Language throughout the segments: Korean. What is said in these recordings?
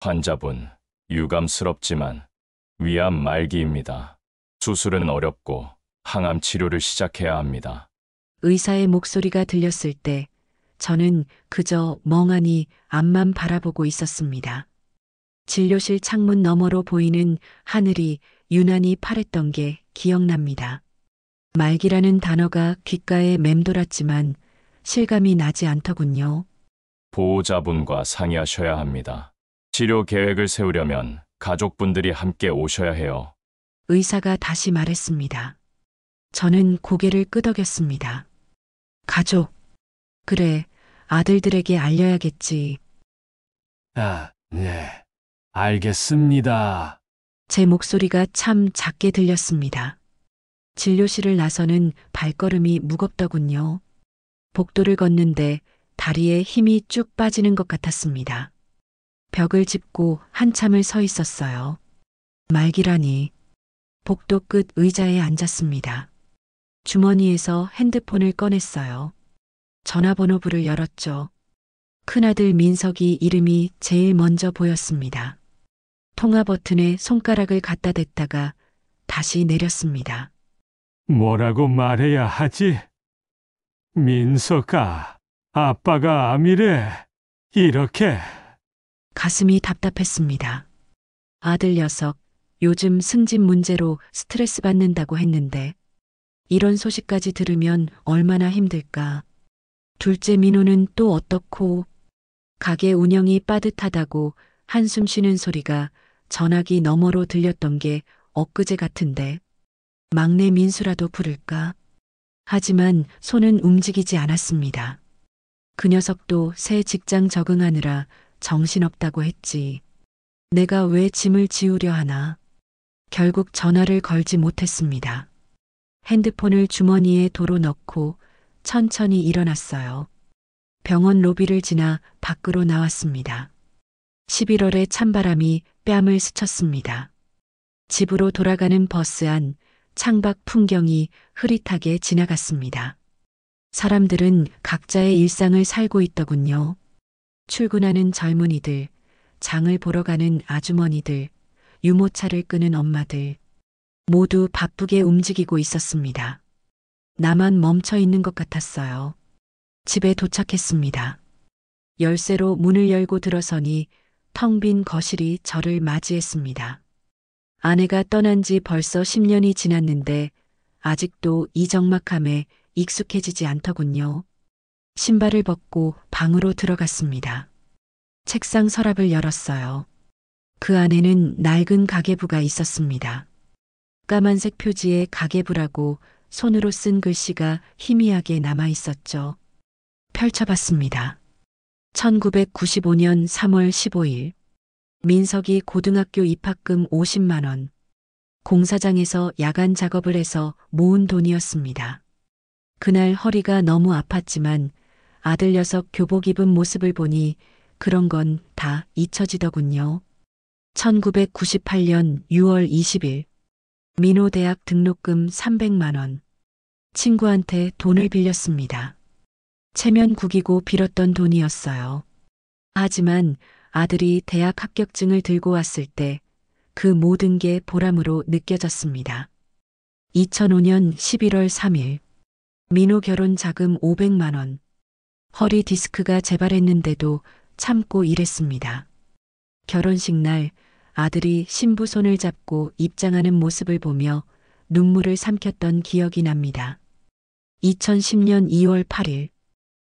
환자분, 유감스럽지만 위암 말기입니다. 수술은 어렵고 항암 치료를 시작해야 합니다. 의사의 목소리가 들렸을 때 저는 그저 멍하니 앞만 바라보고 있었습니다. 진료실 창문 너머로 보이는 하늘이 유난히 파랬던 게 기억납니다. 말기라는 단어가 귓가에 맴돌았지만 실감이 나지 않더군요. 보호자분과 상의하셔야 합니다. 치료 계획을 세우려면 가족분들이 함께 오셔야 해요. 의사가 다시 말했습니다. 저는 고개를 끄덕였습니다. 가족. 그래, 아들들에게 알려야겠지. 네. 알겠습니다. 제 목소리가 참 작게 들렸습니다. 진료실을 나서는 발걸음이 무겁더군요. 복도를 걷는데 다리에 힘이 쭉 빠지는 것 같았습니다. 벽을 짚고 한참을 서 있었어요. 말기라니. 복도 끝 의자에 앉았습니다. 주머니에서 핸드폰을 꺼냈어요. 전화번호부를 열었죠. 큰아들 민석이 이름이 제일 먼저 보였습니다. 통화 버튼에 손가락을 갖다 댔다가 다시 내렸습니다. 뭐라고 말해야 하지? 민석아, 아빠가 암이래. 이렇게. 가슴이 답답했습니다. 아들 녀석, 요즘 승진 문제로 스트레스 받는다고 했는데 이런 소식까지 들으면 얼마나 힘들까. 둘째 민호는 또 어떻고. 가게 운영이 빠듯하다고 한숨 쉬는 소리가 전화기 너머로 들렸던 게 엊그제 같은데 막내 민수라도 부를까? 하지만 손은 움직이지 않았습니다. 그 녀석도 새 직장 적응하느라 정신없다고 했지. 내가 왜 짐을 지우려 하나? 결국 전화를 걸지 못했습니다. 핸드폰을 주머니에 도로 넣고 천천히 일어났어요. 병원 로비를 지나 밖으로 나왔습니다. 11월의 찬바람이 뺨을 스쳤습니다. 집으로 돌아가는 버스 안 창밖 풍경이 흐릿하게 지나갔습니다. 사람들은 각자의 일상을 살고 있더군요. 출근하는 젊은이들, 장을 보러 가는 아주머니들, 유모차를 끄는 엄마들, 모두 바쁘게 움직이고 있었습니다. 나만 멈춰 있는 것 같았어요. 집에 도착했습니다. 열쇠로 문을 열고 들어서니 텅 빈 거실이 저를 맞이했습니다. 아내가 떠난 지 벌써 10년이 지났는데 아직도 이 적막함에 익숙해지지 않더군요. 신발을 벗고 방으로 들어갔습니다. 책상 서랍을 열었어요. 그 안에는 낡은 가계부가 있었습니다. 까만색 표지에 가계부라고 손으로 쓴 글씨가 희미하게 남아 있었죠. 펼쳐봤습니다. 1995년 3월 15일. 민석이 고등학교 입학금 50만 원. 공사장에서 야간 작업을 해서 모은 돈이었습니다. 그날 허리가 너무 아팠지만 아들 녀석 교복 입은 모습을 보니 그런 건 다 잊혀지더군요. 1998년 6월 20일. 민호 대학 등록금 300만 원. 친구한테 돈을 빌렸습니다. 체면 구기고 빌었던 돈이었어요. 하지만 아들이 대학 합격증을 들고 왔을 때 그 모든 게 보람으로 느껴졌습니다. 2005년 11월 3일. 민호 결혼 자금 500만 원. 허리 디스크가 재발했는데도 참고 일했습니다. 결혼식 날 아들이 신부 손을 잡고 입장하는 모습을 보며 눈물을 삼켰던 기억이 납니다. 2010년 2월 8일.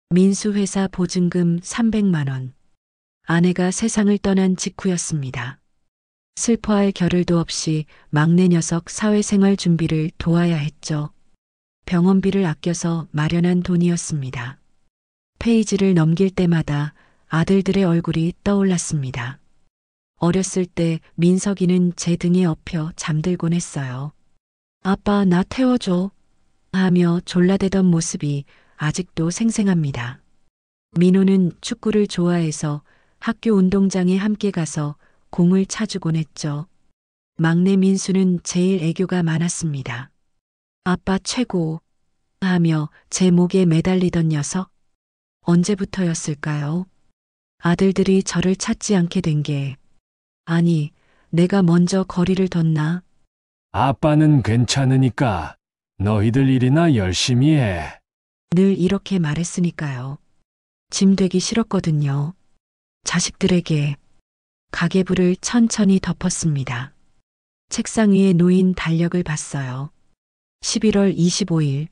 민수 회사 보증금 300만 원. 아내가 세상을 떠난 직후였습니다. 슬퍼할 겨를도 없이 막내 녀석 사회생활 준비를 도와야 했죠. 병원비를 아껴서 마련한 돈이었습니다. 페이지를 넘길 때마다 아들들의 얼굴이 떠올랐습니다. 어렸을 때 민석이는 제 등에 엎여 잠들곤 했어요. 아빠 나 태워줘 하며 졸라대던 모습이 아직도 생생합니다. 민호는 축구를 좋아해서 학교 운동장에 함께 가서 공을 차주곤 했죠. 막내 민수는 제일 애교가 많았습니다. 아빠 최고 하며 제 목에 매달리던 녀석. 언제부터였을까요? 아들들이 저를 찾지 않게 된 게 아니, 내가 먼저 거리를 뒀나? 아빠는 괜찮으니까 너희들 일이나 열심히 해. 늘 이렇게 말했으니까요. 짐 되기 싫었거든요. 자식들에게 가계부를 천천히 덮었습니다. 책상 위에 놓인 달력을 봤어요. 11월 25일.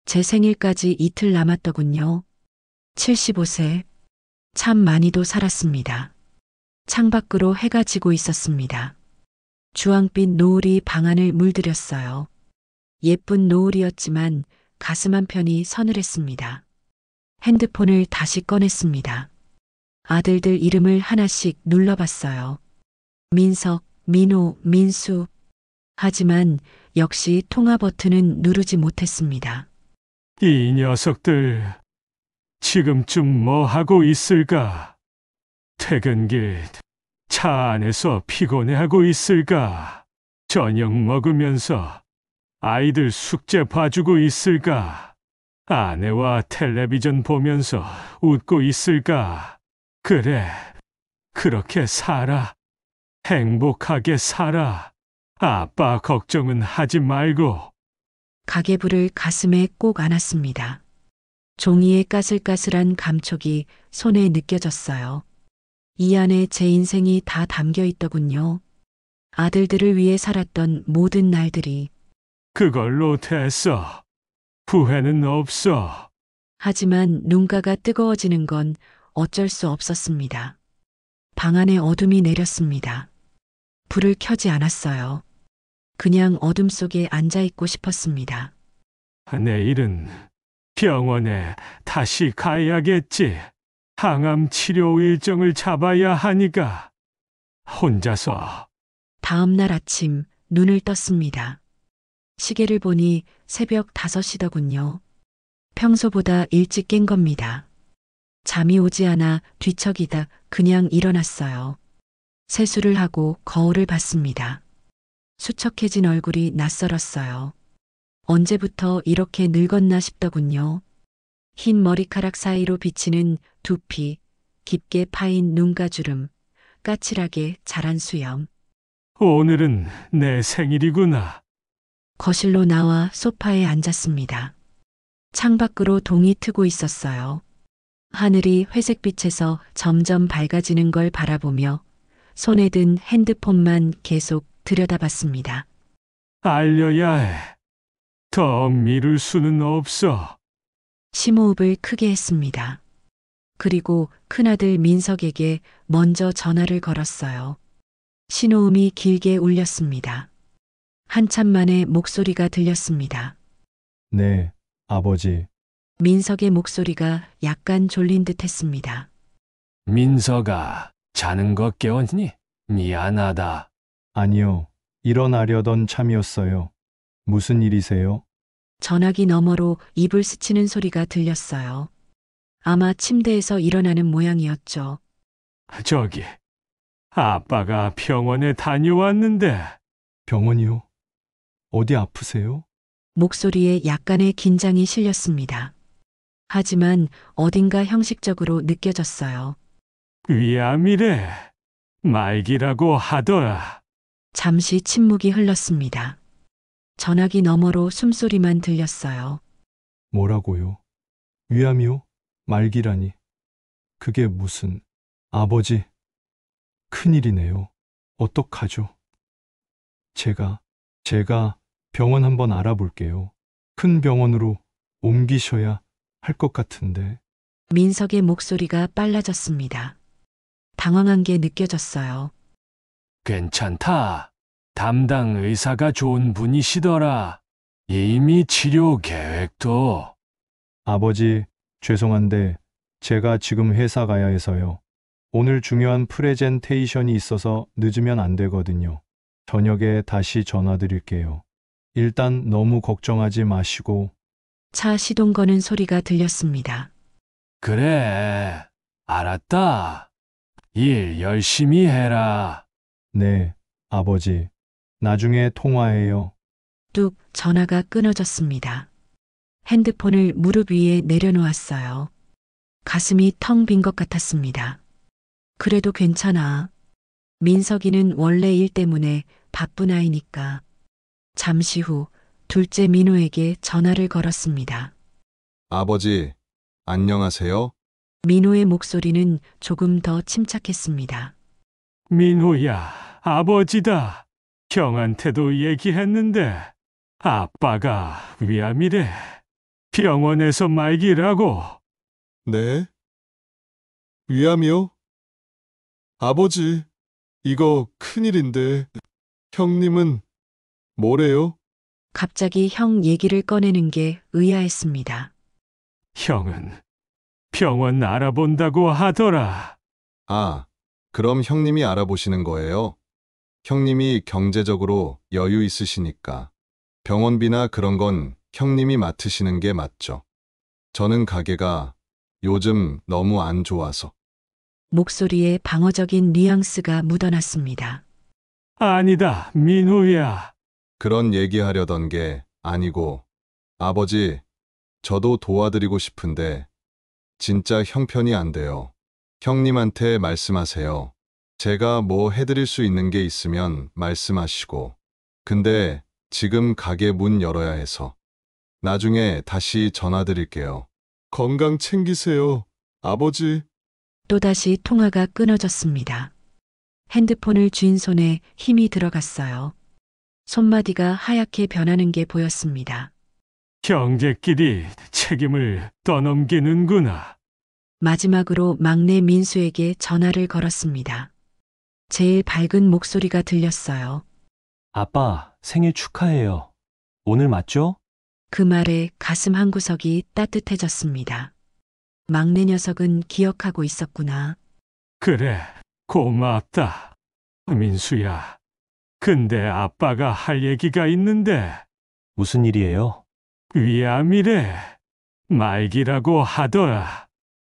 제 생일까지 이틀 남았더군요. 75세. 참 많이도 살았습니다. 창밖으로 해가 지고 있었습니다. 주황빛 노을이 방안을 물들였어요. 예쁜 노을이었지만 가슴 한편이 서늘했습니다. 핸드폰을 다시 꺼냈습니다. 아들들 이름을 하나씩 눌러봤어요. 민석, 민호, 민수. 하지만 역시 통화 버튼은 누르지 못했습니다. 이 녀석들 지금쯤 뭐 하고 있을까? 퇴근길 차 안에서 피곤해하고 있을까? 저녁 먹으면서 아이들 숙제 봐주고 있을까? 아내와 텔레비전 보면서 웃고 있을까? 그래, 그렇게 살아. 행복하게 살아. 아빠 걱정은 하지 말고. 가계부를 가슴에 꼭 안았습니다. 종이의 까슬까슬한 감촉이 손에 느껴졌어요. 이 안에 제 인생이 다 담겨 있더군요. 아들들을 위해 살았던 모든 날들이. 그걸로 됐어. 후회는 없어. 하지만 눈가가 뜨거워지는 건 어쩔 수 없었습니다. 방 안에 어둠이 내렸습니다. 불을 켜지 않았어요. 그냥 어둠 속에 앉아 있고 싶었습니다. 내일은 병원에 다시 가야겠지. 항암 치료 일정을 잡아야 하니까. 혼자서. 다음 날 아침 눈을 떴습니다. 시계를 보니 새벽 5시더군요. 평소보다 일찍 깬 겁니다. 잠이 오지 않아 뒤척이다 그냥 일어났어요. 세수를 하고 거울을 봤습니다. 수척해진 얼굴이 낯설었어요. 언제부터 이렇게 늙었나 싶더군요. 흰 머리카락 사이로 비치는 두피, 깊게 파인 눈가주름, 까칠하게 자란 수염. 오늘은 내 생일이구나. 거실로 나와 소파에 앉았습니다. 창밖으로 동이 트고 있었어요. 하늘이 회색빛에서 점점 밝아지는 걸 바라보며 손에 든 핸드폰만 계속 들여다봤습니다. 알려야 해. 더 미룰 수는 없어. 심호흡을 크게 했습니다. 그리고 큰아들 민석에게 먼저 전화를 걸었어요. 신호음이 길게 울렸습니다. 한참 만에 목소리가 들렸습니다. 네, 아버지. 민석의 목소리가 약간 졸린 듯 했습니다. 민서가 자는 거 깨웠니? 미안하다. 아니요, 일어나려던 참이었어요. 무슨 일이세요? 전화기 너머로 이불 스치는 소리가 들렸어요. 아마 침대에서 일어나는 모양이었죠. 저기, 아빠가 병원에 다녀왔는데. 병원이요? 어디 아프세요? 목소리에 약간의 긴장이 실렸습니다. 하지만 어딘가 형식적으로 느껴졌어요. 위암이래. 말기라고 하더라. 잠시 침묵이 흘렀습니다. 전화기 너머로 숨소리만 들렸어요. 뭐라고요? 위암이요? 말기라니. 그게 무슨... 아버지, 큰일이네요. 어떡하죠? 제가 병원 한번 알아볼게요. 큰 병원으로 옮기셔야 할 것 같은데. 민석의 목소리가 빨라졌습니다. 당황한 게 느껴졌어요. 괜찮다. 담당 의사가 좋은 분이시더라. 이미 치료 계획도. 아버지, 죄송한데 제가 지금 회사 가야 해서요. 오늘 중요한 프레젠테이션이 있어서 늦으면 안 되거든요. 저녁에 다시 전화드릴게요. 일단 너무 걱정하지 마시고. 차 시동 거는 소리가 들렸습니다. 그래, 알았다. 일 열심히 해라. 네, 아버지. 나중에 통화해요. 뚝 전화가 끊어졌습니다. 핸드폰을 무릎 위에 내려놓았어요. 가슴이 텅 빈 것 같았습니다. 그래도 괜찮아. 민석이는 원래 일 때문에 바쁜 아이니까. 잠시 후 둘째 민호에게 전화를 걸었습니다. 아버지, 안녕하세요? 민호의 목소리는 조금 더 침착했습니다. 민호야, 아버지다. 형한테도 얘기했는데 아빠가 위암이래. 병원에서 말기라고. 네? 위암이요? 아버지, 이거 큰일인데. 형님은 뭐래요? 갑자기 형 얘기를 꺼내는 게 의아했습니다. 형은 병원 알아본다고 하더라. 아, 그럼 형님이 알아보시는 거예요? 형님이 경제적으로 여유 있으시니까. 병원비나 그런 건 형님이 맡으시는 게 맞죠. 저는 가게가 요즘 너무 안 좋아서. 목소리에 방어적인 뉘앙스가 묻어났습니다. 아니다, 민호야. 그런 얘기하려던 게 아니고, 아버지, 저도 도와드리고 싶은데, 진짜 형편이 안 돼요. 형님한테 말씀하세요. 제가 뭐 해드릴 수 있는 게 있으면 말씀하시고. 근데 지금 가게 문 열어야 해서. 나중에 다시 전화드릴게요. 건강 챙기세요, 아버지. 또다시 통화가 끊어졌습니다. 핸드폰을 쥔 손에 힘이 들어갔어요. 손마디가 하얗게 변하는 게 보였습니다. 형제끼리 책임을 떠넘기는구나. 마지막으로 막내 민수에게 전화를 걸었습니다. 제일 밝은 목소리가 들렸어요. 아빠, 생일 축하해요. 오늘 맞죠? 그 말에 가슴 한구석이 따뜻해졌습니다. 막내 녀석은 기억하고 있었구나. 그래, 고맙다. 민수야. 근데 아빠가 할 얘기가 있는데 무슨 일이에요? 위암이래. 말기라고 하더라.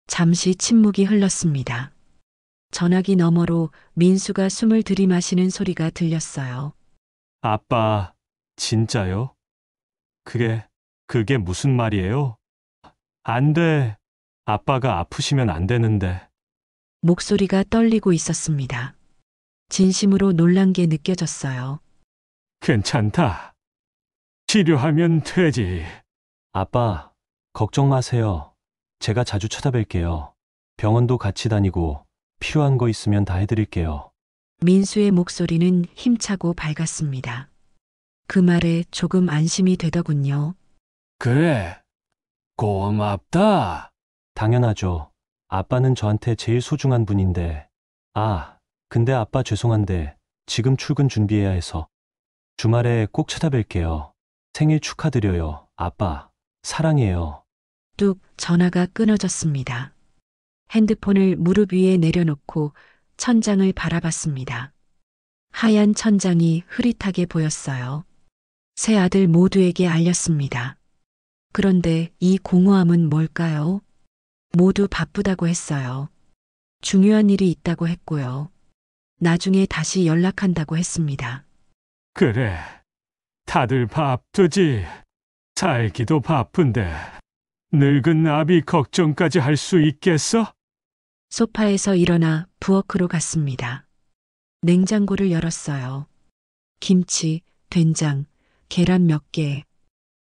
잠시 침묵이 흘렀습니다. 전화기 너머로 민수가 숨을 들이마시는 소리가 들렸어요. 아빠, 진짜요? 그게 무슨 말이에요? 안 돼. 아빠가 아프시면 안 되는데. 목소리가 떨리고 있었습니다. 진심으로 놀란 게 느껴졌어요. 괜찮다. 치료하면 되지. 아빠, 걱정 마세요. 제가 자주 찾아뵐게요. 병원도 같이 다니고 필요한 거 있으면 다 해드릴게요. 민수의 목소리는 힘차고 밝았습니다. 그 말에 조금 안심이 되더군요. 그래, 고맙다. 당연하죠. 아빠는 저한테 제일 소중한 분인데. 아, 근데 아빠 죄송한데 지금 출근 준비해야 해서. 주말에 꼭 찾아뵐게요. 생일 축하드려요. 아빠, 사랑해요. 뚝 전화가 끊어졌습니다. 핸드폰을 무릎 위에 내려놓고 천장을 바라봤습니다. 하얀 천장이 흐릿하게 보였어요. 세 아들 모두에게 알렸습니다. 그런데 이 공허함은 뭘까요? 모두 바쁘다고 했어요. 중요한 일이 있다고 했고요. 나중에 다시 연락한다고 했습니다. 그래, 다들 바쁘지. 살기도 바쁜데 늙은 아비 걱정까지 할 수 있겠어? 소파에서 일어나 부엌으로 갔습니다. 냉장고를 열었어요. 김치, 된장, 계란 몇 개.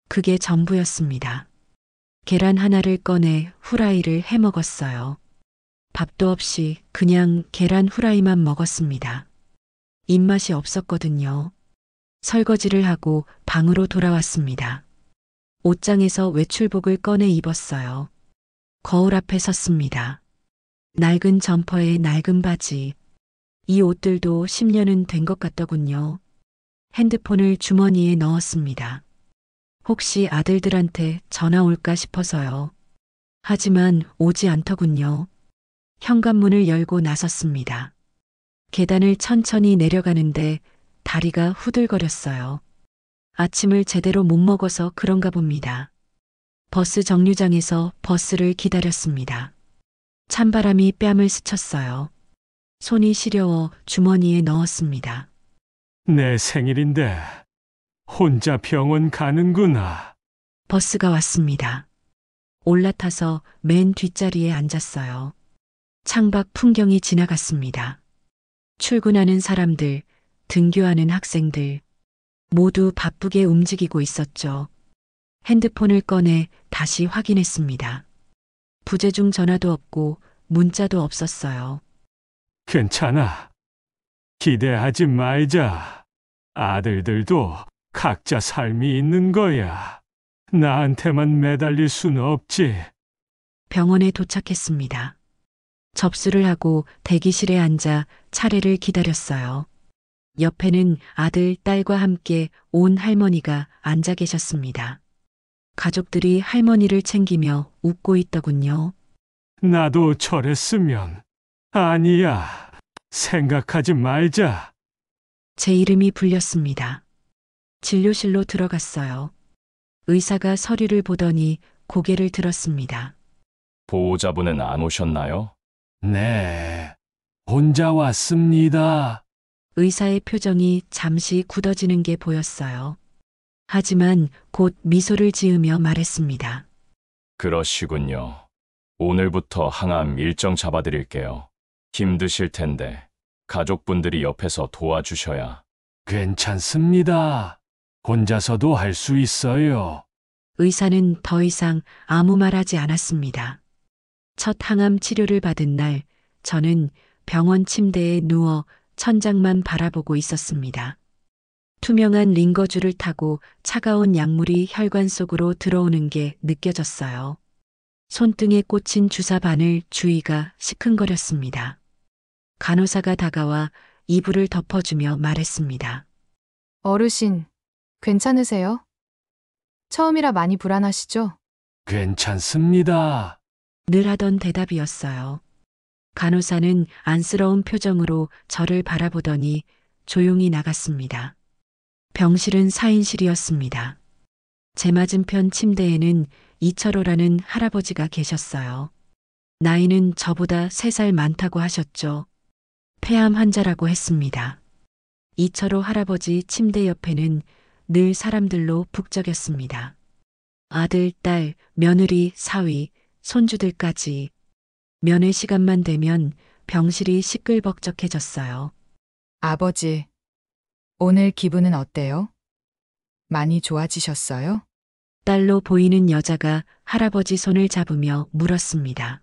그게 전부였습니다. 계란 하나를 꺼내 후라이를 해 먹었어요. 밥도 없이 그냥 계란 후라이만 먹었습니다. 입맛이 없었거든요. 설거지를 하고 방으로 돌아왔습니다. 옷장에서 외출복을 꺼내 입었어요. 거울 앞에 섰습니다. 낡은 점퍼에 낡은 바지. 이 옷들도 10년은 된 것 같더군요. 핸드폰을 주머니에 넣었습니다. 혹시 아들들한테 전화 올까 싶어서요. 하지만 오지 않더군요. 현관문을 열고 나섰습니다. 계단을 천천히 내려가는데 다리가 후들거렸어요. 아침을 제대로 못 먹어서 그런가 봅니다. 버스 정류장에서 버스를 기다렸습니다. 찬바람이 뺨을 스쳤어요. 손이 시려워 주머니에 넣었습니다. 내 생일인데 혼자 병원 가는구나. 버스가 왔습니다. 올라타서 맨 뒷자리에 앉았어요. 창밖 풍경이 지나갔습니다. 출근하는 사람들, 등교하는 학생들, 모두 바쁘게 움직이고 있었죠. 핸드폰을 꺼내 다시 확인했습니다. 부재중 전화도 없고 문자도 없었어요. 괜찮아. 기대하지 말자. 아들들도 각자 삶이 있는 거야. 나한테만 매달릴 수는 없지. 병원에 도착했습니다. 접수를 하고 대기실에 앉아 차례를 기다렸어요. 옆에는 아들, 딸과 함께 온 할머니가 앉아 계셨습니다. 가족들이 할머니를 챙기며 웃고 있더군요. 나도 저랬으면. 아니야. 생각하지 말자. 제 이름이 불렸습니다. 진료실로 들어갔어요. 의사가 서류를 보더니 고개를 들었습니다. 보호자분은 안 오셨나요? 네. 혼자 왔습니다. 의사의 표정이 잠시 굳어지는 게 보였어요. 하지만 곧 미소를 지으며 말했습니다. 그러시군요. 오늘부터 항암 일정 잡아드릴게요. 힘드실 텐데 가족분들이 옆에서 도와주셔야. 괜찮습니다. 혼자서도 할 수 있어요. 의사는 더 이상 아무 말 하지 않았습니다. 첫 항암 치료를 받은 날, 저는 병원 침대에 누워 천장만 바라보고 있었습니다. 투명한 링거줄을 타고 차가운 약물이 혈관 속으로 들어오는 게 느껴졌어요. 손등에 꽂힌 주사 바늘 주위가 시큰거렸습니다. 간호사가 다가와 이불을 덮어주며 말했습니다. 어르신, 괜찮으세요? 처음이라 많이 불안하시죠? 괜찮습니다. 늘 하던 대답이었어요. 간호사는 안쓰러운 표정으로 저를 바라보더니 조용히 나갔습니다. 병실은 4인실이었습니다. 제 맞은편 침대에는 이철호라는 할아버지가 계셨어요. 나이는 저보다 3살 많다고 하셨죠. 폐암 환자라고 했습니다. 이철호 할아버지 침대 옆에는 늘 사람들로 북적였습니다. 아들, 딸, 며느리, 사위, 손주들까지. 면회 시간만 되면 병실이 시끌벅적해졌어요. 아버지, 오늘 기분은 어때요? 많이 좋아지셨어요? 딸로 보이는 여자가 할아버지 손을 잡으며 물었습니다.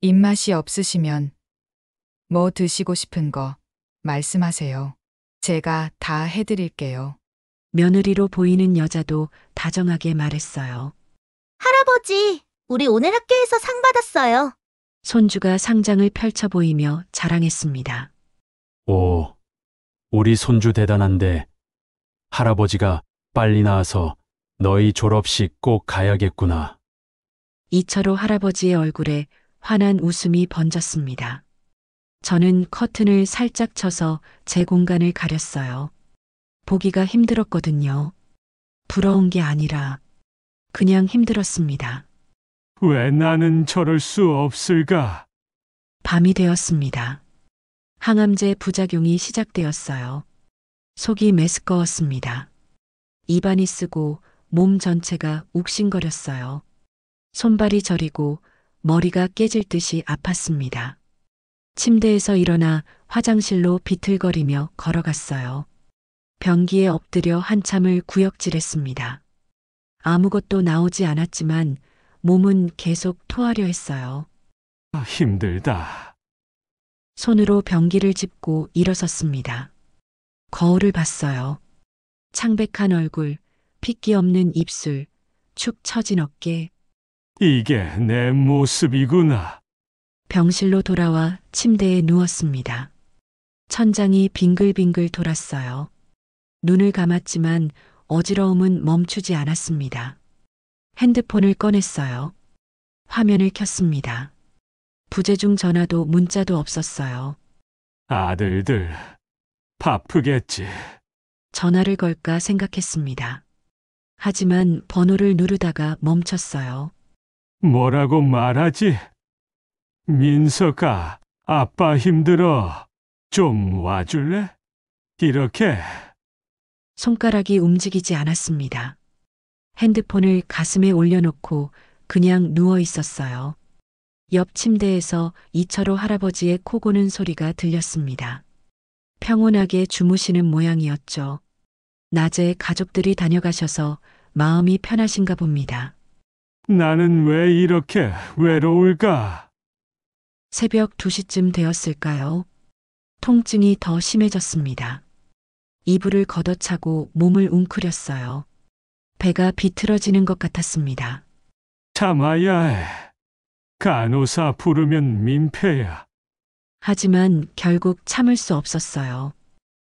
입맛이 없으시면 뭐 드시고 싶은 거 말씀하세요. 제가 다 해드릴게요. 며느리로 보이는 여자도 다정하게 말했어요. 할아버지, 우리 오늘 학교에서 상 받았어요. 손주가 상장을 펼쳐 보이며 자랑했습니다. 오, 우리 손주 대단한데 할아버지가 빨리 나와서 너희 졸업식 꼭 가야겠구나. 이철호 할아버지의 얼굴에 환한 웃음이 번졌습니다. 저는 커튼을 살짝 쳐서 제 공간을 가렸어요. 보기가 힘들었거든요. 부러운 게 아니라 그냥 힘들었습니다. 왜 나는 저럴 수 없을까? 밤이 되었습니다. 항암제 부작용이 시작되었어요. 속이 메스꺼웠습니다. 입안이 쓰고 몸 전체가 욱신거렸어요. 손발이 저리고 머리가 깨질 듯이 아팠습니다. 침대에서 일어나 화장실로 비틀거리며 걸어갔어요. 변기에 엎드려 한참을 구역질했습니다. 아무것도 나오지 않았지만 몸은 계속 토하려 했어요. 힘들다. 손으로 변기를 짚고 일어섰습니다. 거울을 봤어요. 창백한 얼굴, 핏기 없는 입술, 축 처진 어깨. 이게 내 모습이구나. 병실로 돌아와 침대에 누웠습니다. 천장이 빙글빙글 돌았어요. 눈을 감았지만 어지러움은 멈추지 않았습니다. 핸드폰을 꺼냈어요. 화면을 켰습니다. 부재중 전화도 문자도 없었어요. 아들들 바쁘겠지. 전화를 걸까 생각했습니다. 하지만 번호를 누르다가 멈췄어요. 뭐라고 말하지? 민석아, 아빠 힘들어. 좀 와줄래? 이렇게. 손가락이 움직이지 않았습니다. 핸드폰을 가슴에 올려놓고 그냥 누워 있었어요. 옆 침대에서 이철호 할아버지의 코 고는 소리가 들렸습니다. 평온하게 주무시는 모양이었죠. 낮에 가족들이 다녀가셔서 마음이 편하신가 봅니다. 나는 왜 이렇게 외로울까? 새벽 2시쯤 되었을까요? 통증이 더 심해졌습니다. 이불을 걷어차고 몸을 웅크렸어요. 배가 비틀어지는 것 같았습니다. 참아야 해. 간호사 부르면 민폐야. 하지만 결국 참을 수 없었어요.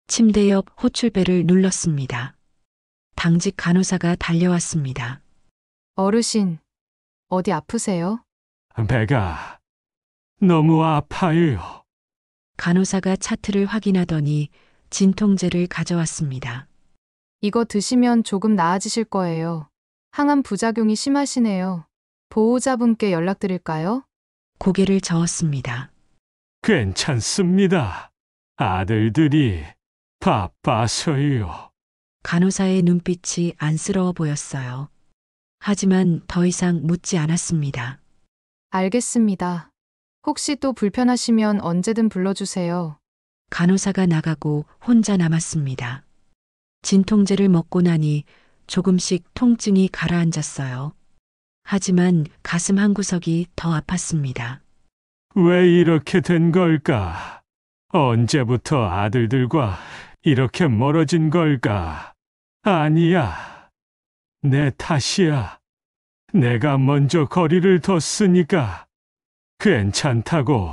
침대 옆 호출배를 눌렀습니다. 당직 간호사가 달려왔습니다. 어르신, 어디 아프세요? 배가 너무 아파요. 간호사가 차트를 확인하더니 진통제를 가져왔습니다. 이거 드시면 조금 나아지실 거예요. 항암 부작용이 심하시네요. 보호자분께 연락드릴까요? 고개를 저었습니다. 괜찮습니다. 아들들이 바빠서요. 간호사의 눈빛이 안쓰러워 보였어요. 하지만 더 이상 묻지 않았습니다. 알겠습니다. 혹시 또 불편하시면 언제든 불러주세요. 간호사가 나가고 혼자 남았습니다. 진통제를 먹고 나니 조금씩 통증이 가라앉았어요. 하지만 가슴 한구석이 더 아팠습니다. 왜 이렇게 된 걸까? 언제부터 아들들과 이렇게 멀어진 걸까? 아니야. 내 탓이야. 내가 먼저 거리를 뒀으니까. 괜찮다고.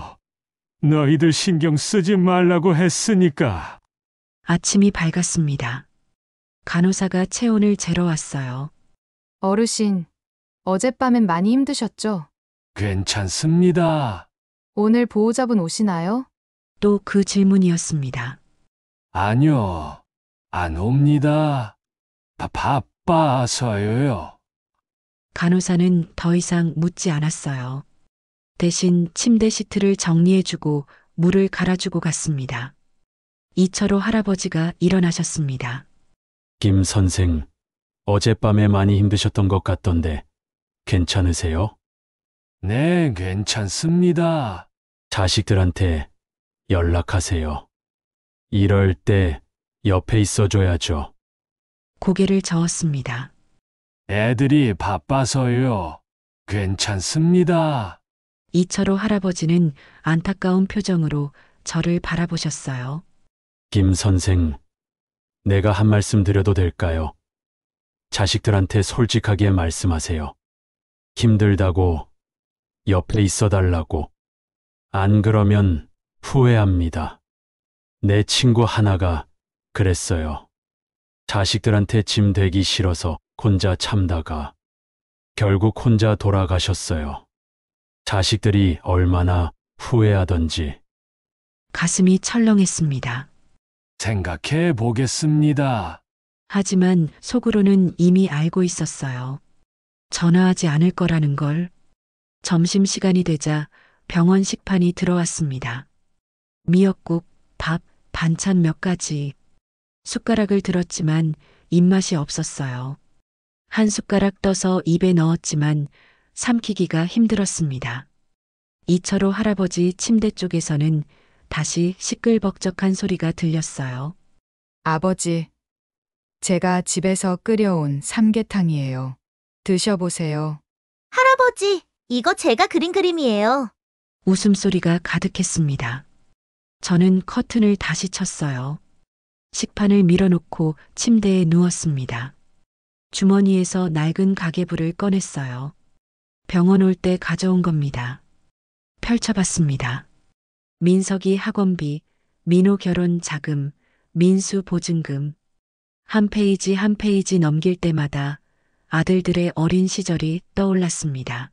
너희들 신경 쓰지 말라고 했으니까. 아침이 밝았습니다. 간호사가 체온을 재러 왔어요. 어르신, 어젯밤엔 많이 힘드셨죠? 괜찮습니다. 오늘 보호자분 오시나요? 또 그 질문이었습니다. 아니요. 안 옵니다. 바빠서요. 간호사는 더 이상 묻지 않았어요. 대신 침대 시트를 정리해주고 물을 갈아주고 갔습니다. 이철호 할아버지가 일어나셨습니다. 김 선생, 어젯밤에 많이 힘드셨던 것 같던데 괜찮으세요? 네, 괜찮습니다. 자식들한테 연락하세요. 이럴 때 옆에 있어줘야죠. 고개를 저었습니다. 애들이 바빠서요. 괜찮습니다. 이철호 할아버지는 안타까운 표정으로 저를 바라보셨어요. 김 선생, 내가 한 말씀 드려도 될까요? 자식들한테 솔직하게 말씀하세요. 힘들다고 옆에 있어 달라고. 안 그러면 후회합니다. 내 친구 하나가 그랬어요. 자식들한테 짐 되기 싫어서 혼자 참다가 결국 혼자 돌아가셨어요. 자식들이 얼마나 후회하던지. 가슴이 철렁했습니다. 생각해 보겠습니다. 하지만 속으로는 이미 알고 있었어요. 전화하지 않을 거라는 걸. 점심시간이 되자 병원 식판이 들어왔습니다. 미역국, 밥, 반찬 몇 가지. 숟가락을 들었지만 입맛이 없었어요. 한 숟가락 떠서 입에 넣었지만 삼키기가 힘들었습니다. 이철호 할아버지 침대 쪽에서는 다시 시끌벅적한 소리가 들렸어요. 아버지, 제가 집에서 끓여온 삼계탕이에요. 드셔보세요. 할아버지, 이거 제가 그린 그림이에요. 웃음소리가 가득했습니다. 저는 커튼을 다시 쳤어요. 식판을 밀어놓고 침대에 누웠습니다. 주머니에서 낡은 가계부를 꺼냈어요. 병원 올 때 가져온 겁니다. 펼쳐봤습니다. 민석이 학원비, 민호 결혼 자금, 민수 보증금. 한 페이지 한 페이지 넘길 때마다 아들들의 어린 시절이 떠올랐습니다.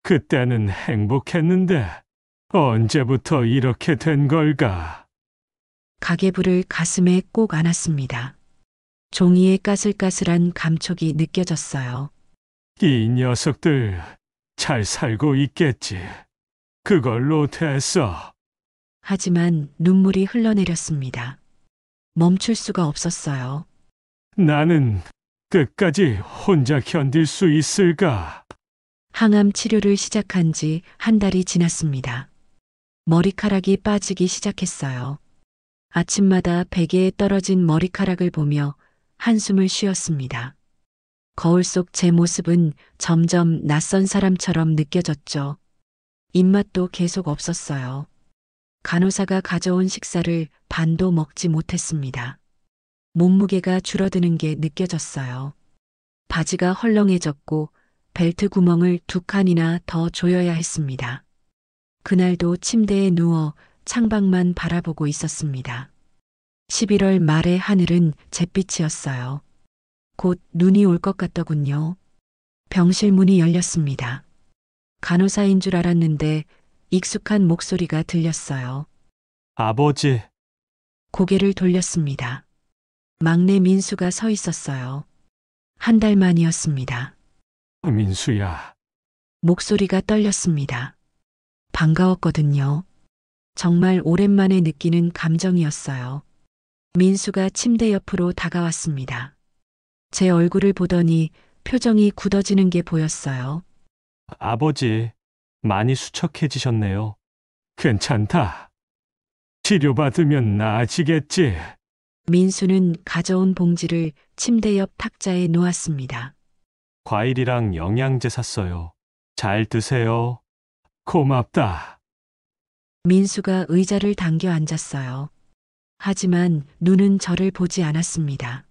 그때는 행복했는데 언제부터 이렇게 된 걸까? 가계부를 가슴에 꼭 안았습니다. 종이에 까슬까슬한 감촉이 느껴졌어요. 이 녀석들 잘 살고 있겠지. 그걸로 됐어. 하지만 눈물이 흘러내렸습니다. 멈출 수가 없었어요. 나는 끝까지 혼자 견딜 수 있을까? 항암 치료를 시작한 지 한 달이 지났습니다. 머리카락이 빠지기 시작했어요. 아침마다 베개에 떨어진 머리카락을 보며 한숨을 쉬었습니다. 거울 속 제 모습은 점점 낯선 사람처럼 느껴졌죠. 입맛도 계속 없었어요. 간호사가 가져온 식사를 반도 먹지 못했습니다. 몸무게가 줄어드는 게 느껴졌어요. 바지가 헐렁해졌고 벨트 구멍을 2칸이나 더 조여야 했습니다. 그날도 침대에 누워 창밖만 바라보고 있었습니다. 11월 말의 하늘은 잿빛이었어요. 곧 눈이 올 것 같더군요. 병실 문이 열렸습니다. 간호사인 줄 알았는데 익숙한 목소리가 들렸어요. 아버지, 고개를 돌렸습니다. 막내 민수가 서 있었어요. 한 달 만이었습니다. 민수야. 목소리가 떨렸습니다. 반가웠거든요. 정말 오랜만에 느끼는 감정이었어요. 민수가 침대 옆으로 다가왔습니다. 제 얼굴을 보더니 표정이 굳어지는 게 보였어요. 아버지, 많이 수척해지셨네요. 괜찮다. 치료받으면 나아지겠지. 민수는 가져온 봉지를 침대 옆 탁자에 놓았습니다. 과일이랑 영양제 샀어요. 잘 드세요. 고맙다. 민수가 의자를 당겨 앉았어요. 하지만 눈은 저를 보지 않았습니다.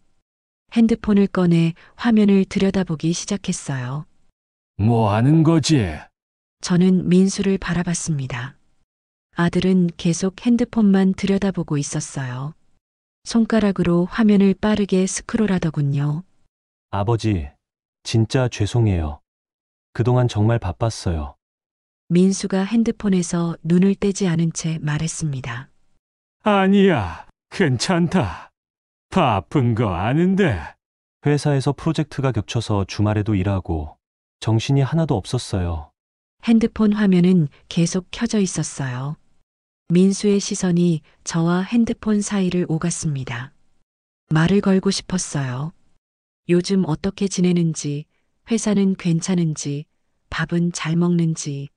핸드폰을 꺼내 화면을 들여다보기 시작했어요. 뭐 하는 거지? 저는 민수를 바라봤습니다. 아들은 계속 핸드폰만 들여다보고 있었어요. 손가락으로 화면을 빠르게 스크롤하더군요. 아버지, 진짜 죄송해요. 그동안 정말 바빴어요. 민수가 핸드폰에서 눈을 떼지 않은 채 말했습니다. 아니야, 괜찮다. 바쁜 거 아는데. 회사에서 프로젝트가 겹쳐서 주말에도 일하고 정신이 하나도 없었어요. 핸드폰 화면은 계속 켜져 있었어요. 민수의 시선이 저와 핸드폰 사이를 오갔습니다. 말을 걸고 싶었어요. 요즘 어떻게 지내는지, 회사는 괜찮은지, 밥은 잘 먹는지.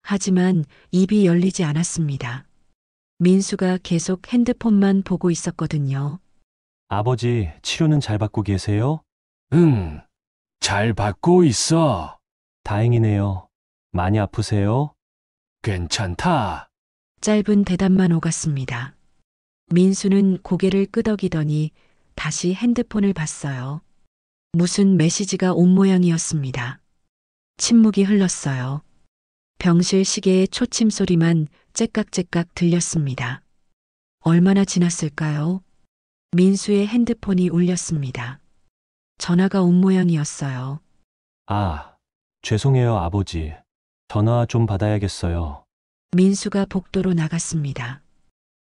하지만 입이 열리지 않았습니다. 민수가 계속 핸드폰만 보고 있었거든요. 아버지, 치료는 잘 받고 계세요? 응, 잘 받고 있어. 다행이네요. 많이 아프세요? 괜찮다. 짧은 대답만 오갔습니다. 민수는 고개를 끄덕이더니 다시 핸드폰을 봤어요. 무슨 메시지가 온 모양이었습니다. 침묵이 흘렀어요. 병실 시계의 초침 소리만 째깍째깍 들렸습니다. 얼마나 지났을까요? 민수의 핸드폰이 울렸습니다. 전화가 온 모양이었어요. 아, 죄송해요, 아버지. 전화 좀 받아야겠어요. 민수가 복도로 나갔습니다.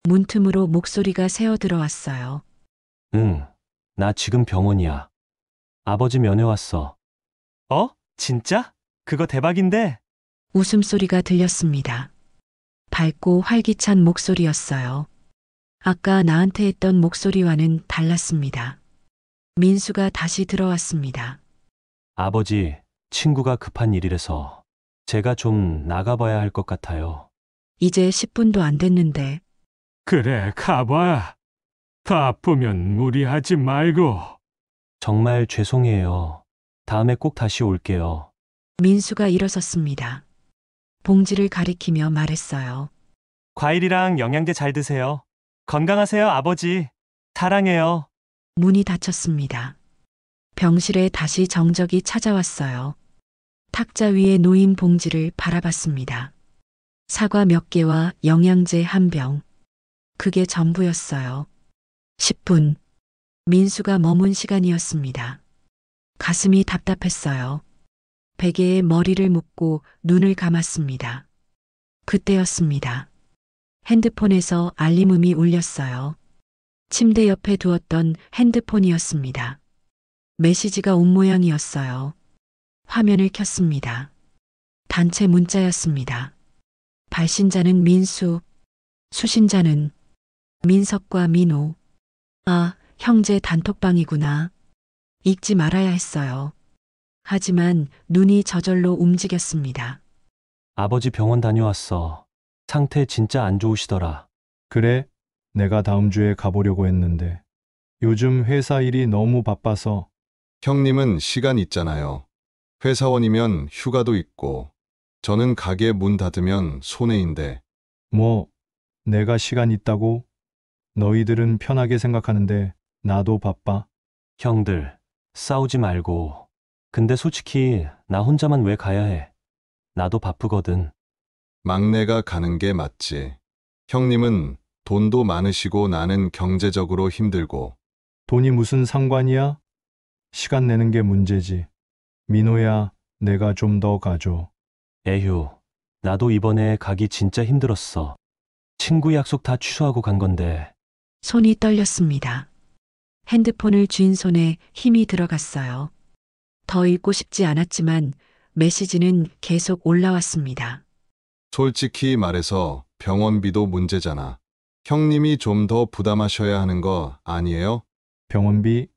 문틈으로 목소리가 새어 들어왔어요. 응, 나 지금 병원이야. 아버지 면회 왔어. 어? 진짜? 그거 대박인데? 웃음소리가 들렸습니다. 밝고 활기찬 목소리였어요. 아까 나한테 했던 목소리와는 달랐습니다. 민수가 다시 들어왔습니다. 아버지, 친구가 급한 일이라서 제가 좀 나가봐야 할 것 같아요. 이제 10분도 안 됐는데 그래, 가봐. 바쁘면 무리하지 말고. 정말 죄송해요. 다음에 꼭 다시 올게요. 민수가 일어섰습니다. 봉지를 가리키며 말했어요. 과일이랑 영양제 잘 드세요. 건강하세요, 아버지. 사랑해요. 문이 닫혔습니다. 병실에 다시 정적이 찾아왔어요. 탁자 위에 놓인 봉지를 바라봤습니다. 사과 몇 개와 영양제 한 병. 그게 전부였어요. 10분. 민수가 머문 시간이었습니다. 가슴이 답답했어요. 베개에 머리를 묻고 눈을 감았습니다. 그때였습니다. 핸드폰에서 알림음이 울렸어요. 침대 옆에 두었던 핸드폰이었습니다. 메시지가 온 모양이었어요. 화면을 켰습니다. 단체 문자였습니다. 발신자는 민수, 수신자는 민석과 민호. 아, 형제 단톡방이구나. 읽지 말아야 했어요. 하지만 눈이 저절로 움직였습니다. 아버지 병원 다녀왔어. 상태 진짜 안 좋으시더라. 그래, 내가 다음 주에 가보려고 했는데 요즘 회사 일이 너무 바빠서. 형님은 시간 있잖아요. 회사원이면 휴가도 있고, 저는 가게 문 닫으면 손해인데, 뭐, 내가 시간 있다고? 너희들은 편하게 생각하는데 나도 바빠. 형들, 싸우지 말고. 근데 솔직히 나 혼자만 왜 가야 해? 나도 바쁘거든. 막내가 가는 게 맞지. 형님은 돈도 많으시고 나는 경제적으로 힘들고, 돈이 무슨 상관이야? 시간 내는 게 문제지. 민호야, 내가 좀 더 가줘. 에휴, 나도 이번에 가기 진짜 힘들었어. 친구 약속 다 취소하고 간 건데. 손이 떨렸습니다. 핸드폰을 쥔 손에 힘이 들어갔어요. 더 읽고 싶지 않았지만 메시지는 계속 올라왔습니다. 솔직히 말해서 병원비도 문제잖아. 형님이 좀 더 부담하셔야 하는 거 아니에요? 병원비?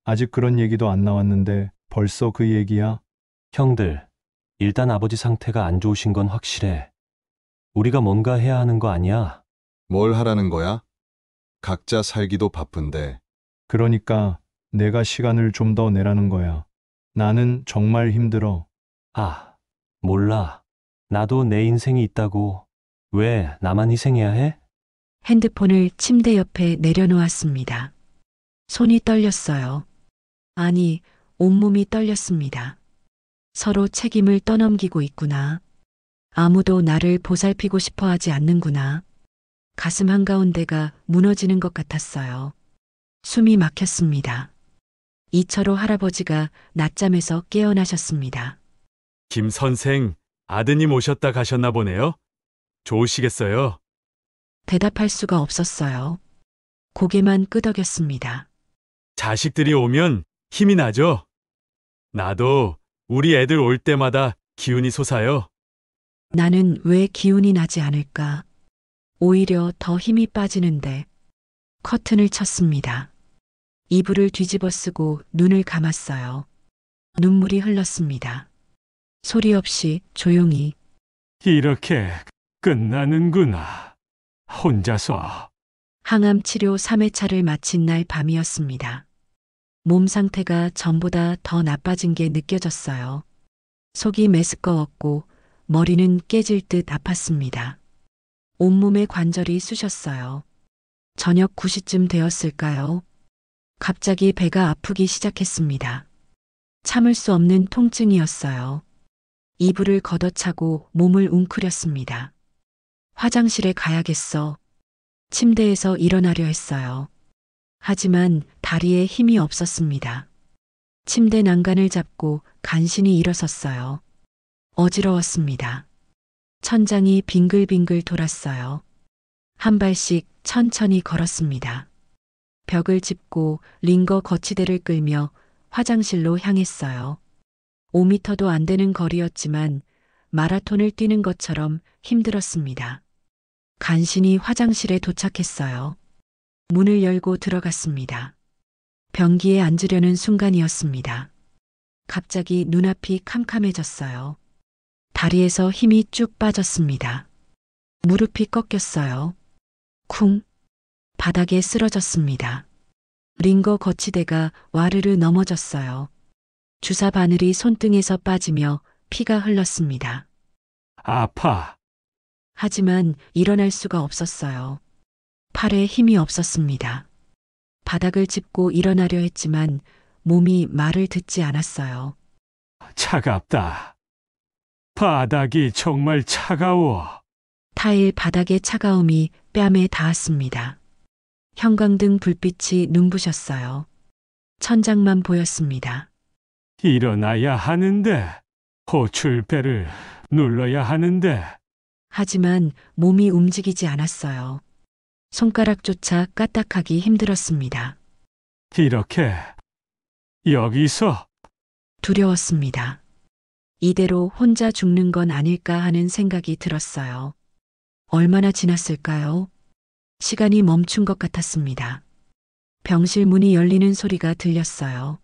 아직 그런 얘기도 안 나왔는데 벌써 그 얘기야? 형들, 일단 아버지 상태가 안 좋으신 건 확실해. 우리가 뭔가 해야 하는 거 아니야? 뭘 하라는 거야? 각자 살기도 바쁜데. 그러니까 내가 시간을 좀 더 내라는 거야. 나는 정말 힘들어. 아, 몰라. 나도 내 인생이 있다고. 왜 나만 희생해야 해? 핸드폰을 침대 옆에 내려놓았습니다. 손이 떨렸어요. 아니, 온몸이 떨렸습니다. 서로 책임을 떠넘기고 있구나. 아무도 나를 보살피고 싶어 하지 않는구나. 가슴 한가운데가 무너지는 것 같았어요. 숨이 막혔습니다. 이철호 할아버지가 낮잠에서 깨어나셨습니다. 김 선생, 아드님 오셨다 가셨나 보네요. 좋으시겠어요? 대답할 수가 없었어요. 고개만 끄덕였습니다. 자식들이 오면 힘이 나죠? 나도 우리 애들 올 때마다 기운이 솟아요. 나는 왜 기운이 나지 않을까? 오히려 더 힘이 빠지는데. 커튼을 쳤습니다. 이불을 뒤집어 쓰고 눈을 감았어요. 눈물이 흘렀습니다. 소리 없이 조용히. 이렇게 끝나는구나. 혼자서. 항암 치료 3회차를 마친 날 밤이었습니다. 몸 상태가 전보다 더 나빠진 게 느껴졌어요. 속이 메스꺼웠고 머리는 깨질 듯 아팠습니다. 온몸의 관절이 쑤셨어요. 저녁 9시쯤 되었을까요? 갑자기 배가 아프기 시작했습니다. 참을 수 없는 통증이었어요. 이불을 걷어차고 몸을 웅크렸습니다. 화장실에 가야겠어. 침대에서 일어나려 했어요. 하지만 다리에 힘이 없었습니다. 침대 난간을 잡고 간신히 일어섰어요. 어지러웠습니다. 천장이 빙글빙글 돌았어요. 한 발씩 천천히 걸었습니다. 벽을 짚고 링거 거치대를 끌며 화장실로 향했어요. 5미터도 안 되는 거리였지만 마라톤을 뛰는 것처럼 힘들었습니다. 간신히 화장실에 도착했어요. 문을 열고 들어갔습니다. 변기에 앉으려는 순간이었습니다. 갑자기 눈앞이 캄캄해졌어요. 다리에서 힘이 쭉 빠졌습니다. 무릎이 꺾였어요. 쿵. 바닥에 쓰러졌습니다. 링거 거치대가 와르르 넘어졌어요. 주사 바늘이 손등에서 빠지며 피가 흘렀습니다. 아파. 하지만 일어날 수가 없었어요. 팔에 힘이 없었습니다. 바닥을 짚고 일어나려 했지만 몸이 말을 듣지 않았어요. 차갑다. 바닥이 정말 차가워. 타일 바닥의 차가움이 뺨에 닿았습니다. 형광등 불빛이 눈부셨어요. 천장만 보였습니다. 일어나야 하는데, 호출배를 눌러야 하는데. 하지만 몸이 움직이지 않았어요. 손가락조차 까딱하기 힘들었습니다. 이렇게 여기서 두려웠습니다. 이대로 혼자 죽는 건 아닐까 하는 생각이 들었어요. 얼마나 지났을까요? 시간이 멈춘 것 같았습니다. 병실 문이 열리는 소리가 들렸어요.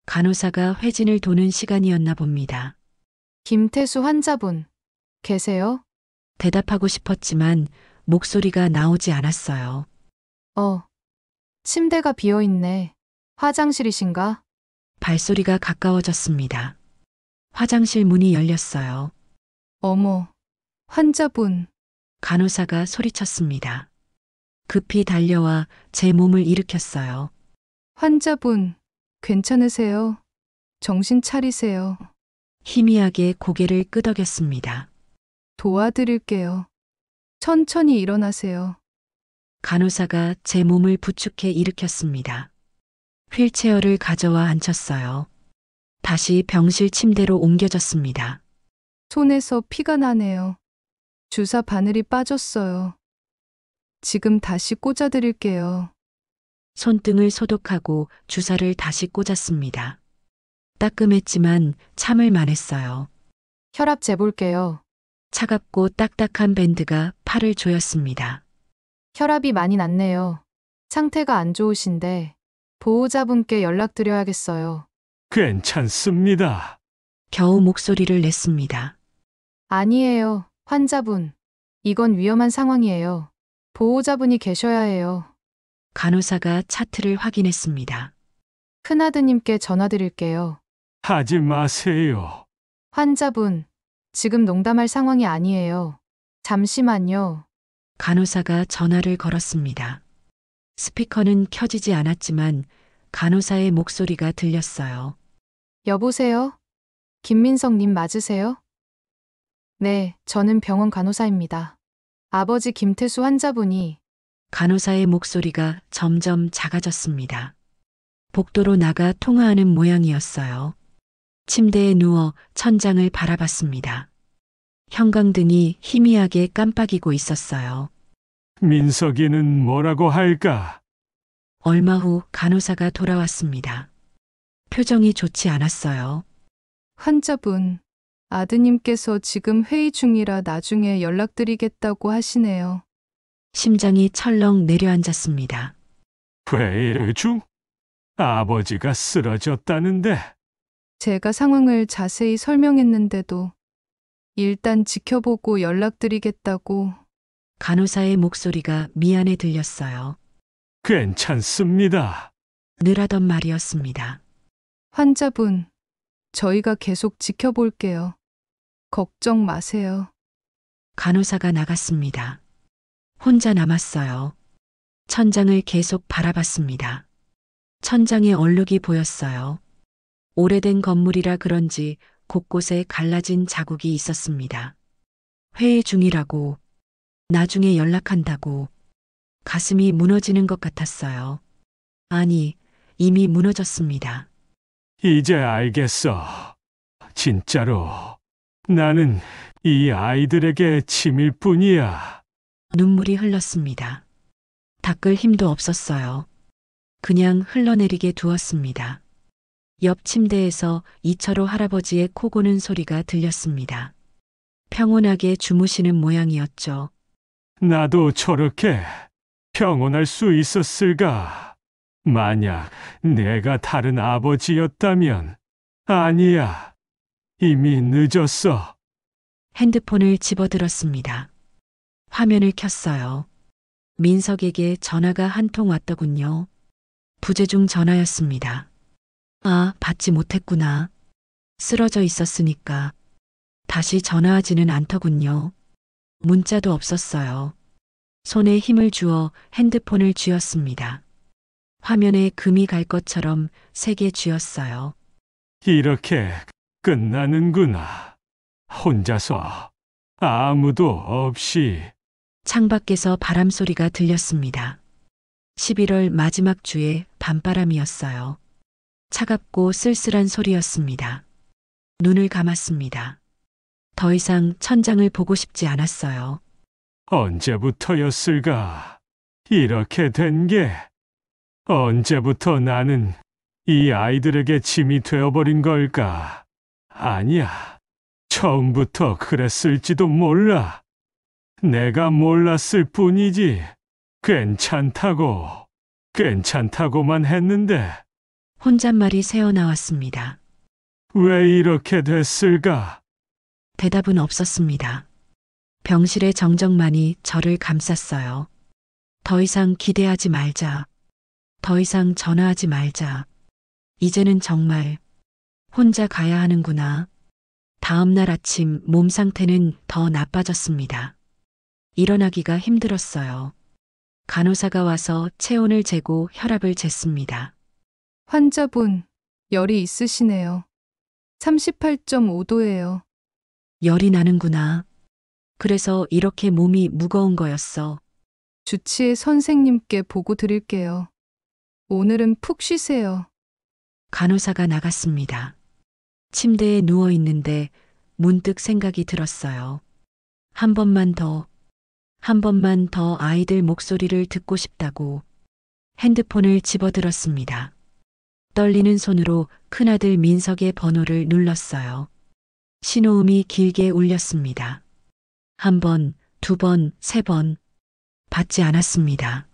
간호사가 회진을 도는 시간이었나 봅니다. 김태수 환자분, 계세요? 대답하고 싶었지만 목소리가 나오지 않았어요. 침대가 비어 있네. 화장실이신가? 발소리가 가까워졌습니다. 화장실 문이 열렸어요. 어머, 환자분. 간호사가 소리쳤습니다. 급히 달려와 제 몸을 일으켰어요. 환자분, 괜찮으세요? 정신 차리세요. 희미하게 고개를 끄덕였습니다. 도와드릴게요. 천천히 일어나세요. 간호사가 제 몸을 부축해 일으켰습니다. 휠체어를 가져와 앉혔어요. 다시 병실 침대로 옮겨졌습니다. 손에서 피가 나네요. 주사 바늘이 빠졌어요. 지금 다시 꽂아드릴게요. 손등을 소독하고 주사를 다시 꽂았습니다. 따끔했지만 참을 만했어요. 혈압 재볼게요. 차갑고 딱딱한 밴드가 팔을 조였습니다. 혈압이 많이 낮네요. 상태가 안 좋으신데 보호자분께 연락드려야겠어요. 괜찮습니다. 겨우 목소리를 냈습니다. 아니에요, 환자분. 이건 위험한 상황이에요. 보호자분이 계셔야 해요. 간호사가 차트를 확인했습니다. 큰아드님께 전화드릴게요. 하지 마세요. 환자분, 지금 농담할 상황이 아니에요. 잠시만요. 간호사가 전화를 걸었습니다. 스피커는 켜지지 않았지만 간호사의 목소리가 들렸어요. 여보세요? 김민석님 맞으세요? 네, 저는 병원 간호사입니다. 아버지 김태수 환자분이 간호사의 목소리가 점점 작아졌습니다. 복도로 나가 통화하는 모양이었어요. 침대에 누워 천장을 바라봤습니다. 형광등이 희미하게 깜빡이고 있었어요. 민석이는 뭐라고 할까? 얼마 후 간호사가 돌아왔습니다. 표정이 좋지 않았어요. 환자분, 아드님께서 지금 회의 중이라 나중에 연락드리겠다고 하시네요. 심장이 철렁 내려앉았습니다. 회의 중? 아버지가 쓰러졌다는데. 제가 상황을 자세히 설명했는데도 일단 지켜보고 연락드리겠다고. 간호사의 목소리가 미안해 들렸어요. 괜찮습니다. 늘 하던 말이었습니다. 환자분, 저희가 계속 지켜볼게요. 걱정 마세요. 간호사가 나갔습니다. 혼자 남았어요. 천장을 계속 바라봤습니다. 천장에 얼룩이 보였어요. 오래된 건물이라 그런지 곳곳에 갈라진 자국이 있었습니다. 회의 중이라고, 나중에 연락한다고, 가슴이 무너지는 것 같았어요. 아니, 이미 무너졌습니다. 이제 알겠어. 진짜로. 나는 이 아이들에게 짐일 뿐이야. 눈물이 흘렀습니다. 닦을 힘도 없었어요. 그냥 흘러내리게 두었습니다. 옆 침대에서 이철호 할아버지의 코 고는 소리가 들렸습니다. 평온하게 주무시는 모양이었죠. 나도 저렇게 평온할 수 있었을까? 만약 내가 다른 아버지였다면, 아니야. 이미 늦었어. 핸드폰을 집어들었습니다. 화면을 켰어요. 민석에게 전화가 한 통 왔더군요. 부재중 전화였습니다. 아, 받지 못했구나. 쓰러져 있었으니까. 다시 전화하지는 않더군요. 문자도 없었어요. 손에 힘을 주어 핸드폰을 쥐었습니다. 화면에 금이 갈 것처럼 세게 쥐었어요. 이렇게 끝나는구나. 혼자서 아무도 없이. 창밖에서 바람 소리가 들렸습니다. 11월 마지막 주의 밤바람이었어요. 차갑고 쓸쓸한 소리였습니다. 눈을 감았습니다. 더 이상 천장을 보고 싶지 않았어요. 언제부터였을까? 이렇게 된 게. 언제부터 나는 이 아이들에게 짐이 되어버린 걸까? 아니야. 처음부터 그랬을지도 몰라. 내가 몰랐을 뿐이지. 괜찮다고만 했는데. 혼잣말이 새어나왔습니다. 왜 이렇게 됐을까? 대답은 없었습니다. 병실의 정적만이 저를 감쌌어요. 더 이상 기대하지 말자. 더 이상 전화하지 말자. 이제는 정말 혼자 가야 하는구나. 다음 날 아침 몸 상태는 더 나빠졌습니다. 일어나기가 힘들었어요. 간호사가 와서 체온을 재고 혈압을 쟀습니다. 환자분, 열이 있으시네요. 38.5도예요. 열이 나는구나. 그래서 이렇게 몸이 무거운 거였어. 주치의 선생님께 보고 드릴게요. 오늘은 푹 쉬세요. 간호사가 나갔습니다. 침대에 누워 있는데 문득 생각이 들었어요. 한 번만 더 아이들 목소리를 듣고 싶다고 핸드폰을 집어들었습니다. 떨리는 손으로 큰아들 민석의 번호를 눌렀어요. 신호음이 길게 울렸습니다. 한 번, 두 번, 세 번. 받지 않았습니다.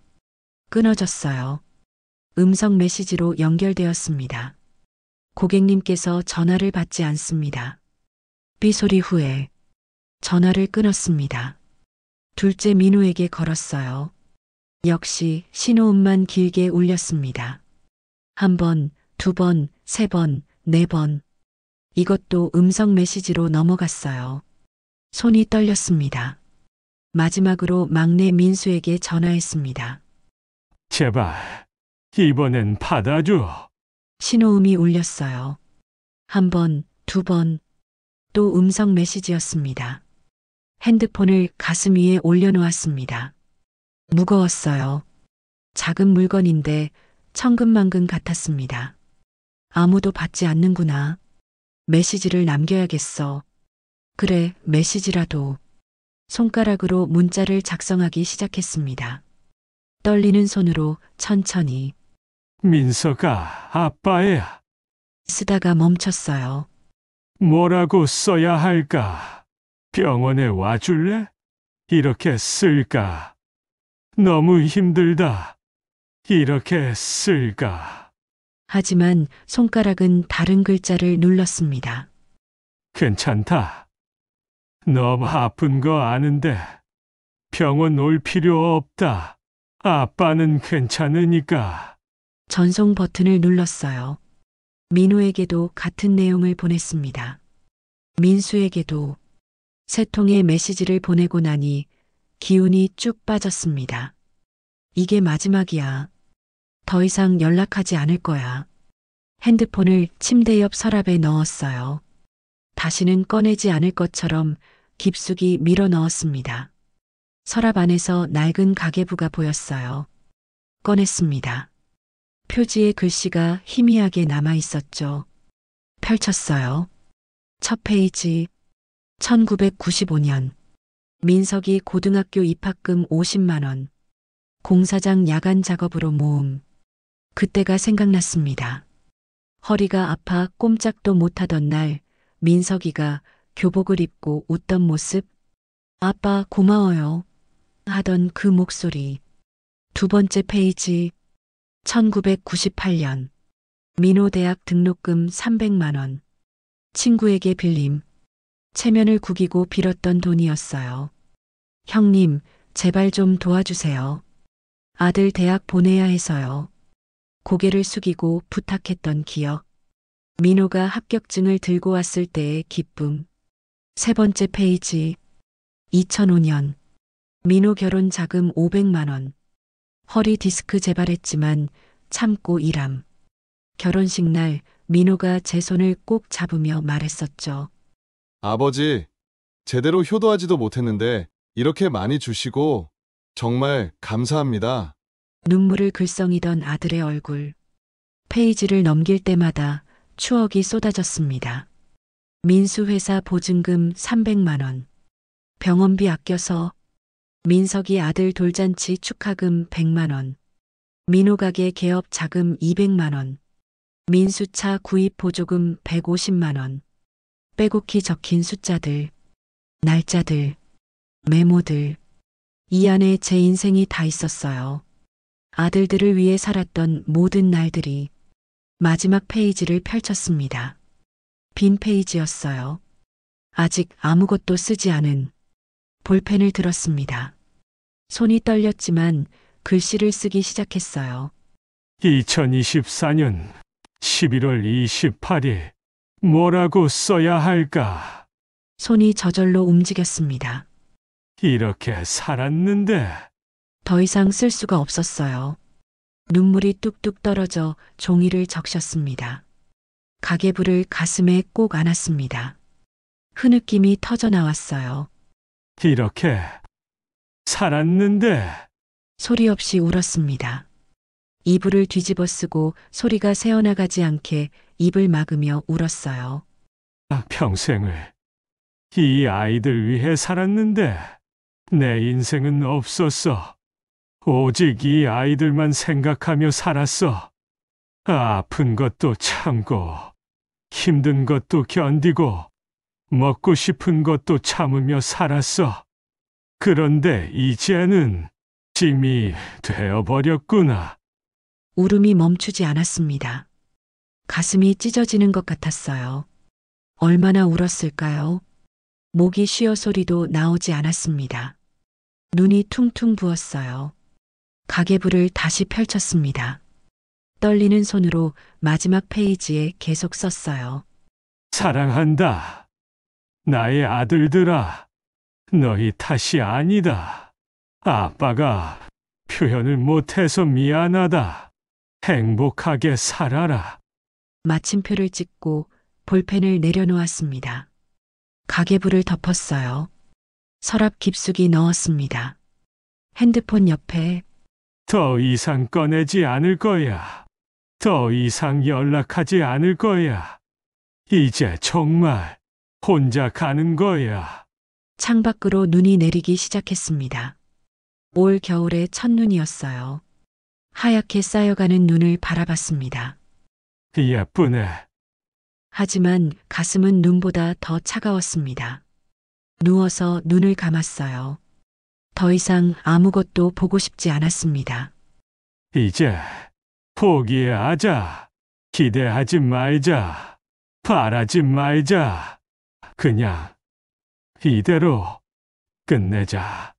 끊어졌어요. 음성 메시지로 연결되었습니다. 고객님께서 전화를 받지 않습니다. 삐 소리 후에 전화를 끊었습니다. 둘째 민우에게 걸었어요. 역시 신호음만 길게 울렸습니다. 한 번, 두 번, 세 번, 네 번. 이것도 음성 메시지로 넘어갔어요. 손이 떨렸습니다. 마지막으로 막내 민수에게 전화했습니다. 제발, 이번엔 받아줘. 신호음이 울렸어요. 한 번, 두 번, 또 음성 메시지였습니다. 핸드폰을 가슴 위에 올려놓았습니다. 무거웠어요. 작은 물건인데 천근만근 같았습니다. 아무도 받지 않는구나. 메시지를 남겨야겠어. 그래, 메시지라도. 손가락으로 문자를 작성하기 시작했습니다. 떨리는 손으로 천천히. 민서가 아빠야. 쓰다가 멈췄어요. 뭐라고 써야 할까? 병원에 와줄래? 이렇게 쓸까? 너무 힘들다. 이렇게 쓸까? 하지만 손가락은 다른 글자를 눌렀습니다. 괜찮다. 너무 아픈 거 아는데 병원 올 필요 없다. 아빠는 괜찮으니까. 전송 버튼을 눌렀어요. 민우에게도 같은 내용을 보냈습니다. 민수에게도 세 통의 메시지를 보내고 나니 기운이 쭉 빠졌습니다. 이게 마지막이야. 더 이상 연락하지 않을 거야. 핸드폰을 침대 옆 서랍에 넣었어요. 다시는 꺼내지 않을 것처럼 깊숙이 밀어 넣었습니다. 서랍 안에서 낡은 가계부가 보였어요. 꺼냈습니다. 표지의 글씨가 희미하게 남아 있었죠. 펼쳤어요. 첫 페이지. 1995년. 민석이 고등학교 입학금 50만 원. 공사장 야간 작업으로 모음. 그때가 생각났습니다. 허리가 아파 꼼짝도 못하던 날 민석이가 교복을 입고 웃던 모습. 아빠 고마워요. 하던 그 목소리. 두 번째 페이지. 1998년. 민호 대학 등록금 300만 원. 친구에게 빌림. 체면을 구기고 빌었던 돈이었어요. 형님, 제발 좀 도와주세요. 아들 대학 보내야 해서요. 고개를 숙이고 부탁했던 기억. 민호가 합격증을 들고 왔을 때의 기쁨. 세 번째 페이지. 2005년. 민호 결혼 자금 500만 원. 허리 디스크 재발했지만 참고 일함. 결혼식 날 민호가 제 손을 꼭 잡으며 말했었죠. 아버지, 제대로 효도하지도 못했는데 이렇게 많이 주시고 정말 감사합니다. 눈물을 글썽이던 아들의 얼굴. 페이지를 넘길 때마다 추억이 쏟아졌습니다. 민수 회사 보증금 300만 원. 병원비 아껴서. 민석이 아들 돌잔치 축하금 100만 원. 민호 가게 개업 자금 200만 원. 민수차 구입 보조금 150만 원. 빼곡히 적힌 숫자들, 날짜들, 메모들. 이 안에 제 인생이 다 있었어요. 아들들을 위해 살았던 모든 날들이. 마지막 페이지를 펼쳤습니다. 빈 페이지였어요. 아직 아무것도 쓰지 않은. 볼펜을 들었습니다. 손이 떨렸지만 글씨를 쓰기 시작했어요. 2024년 11월 28일 뭐라고 써야 할까? 손이 저절로 움직였습니다. 이렇게 살았는데 더 이상 쓸 수가 없었어요. 눈물이 뚝뚝 떨어져 종이를 적셨습니다. 가계부를 가슴에 꼭 안았습니다. 흐느낌이 터져 나왔어요. 이렇게 살았는데 소리 없이 울었습니다. 이불을 뒤집어 쓰고 소리가 새어나가지 않게 입을 막으며 울었어요. 평생을 이 아이들 위해 살았는데 내 인생은 없었어. 오직 이 아이들만 생각하며 살았어. 아픈 것도 참고 힘든 것도 견디고 먹고 싶은 것도 참으며 살았어. 그런데 이제는 짐이 되어버렸구나. 울음이 멈추지 않았습니다. 가슴이 찢어지는 것 같았어요. 얼마나 울었을까요? 목이 쉬어 소리도 나오지 않았습니다. 눈이 퉁퉁 부었어요. 가계부를 다시 펼쳤습니다. 떨리는 손으로 마지막 페이지에 계속 썼어요. 사랑한다. 나의 아들들아, 너희 탓이 아니다. 아빠가 표현을 못해서 미안하다. 행복하게 살아라. 마침표를 찍고 볼펜을 내려놓았습니다. 가계부를 덮었어요. 서랍 깊숙이 넣었습니다. 핸드폰 옆에 더 이상 꺼내지 않을 거야. 더 이상 연락하지 않을 거야. 이제 정말 혼자 가는 거야. 창밖으로 눈이 내리기 시작했습니다. 올 겨울의 첫눈이었어요. 하얗게 쌓여가는 눈을 바라봤습니다. 예쁘네. 하지만 가슴은 눈보다 더 차가웠습니다. 누워서 눈을 감았어요. 더 이상 아무것도 보고 싶지 않았습니다. 이제 포기하자. 기대하지 말자. 바라지 말자. 그냥 이대로 끝내자.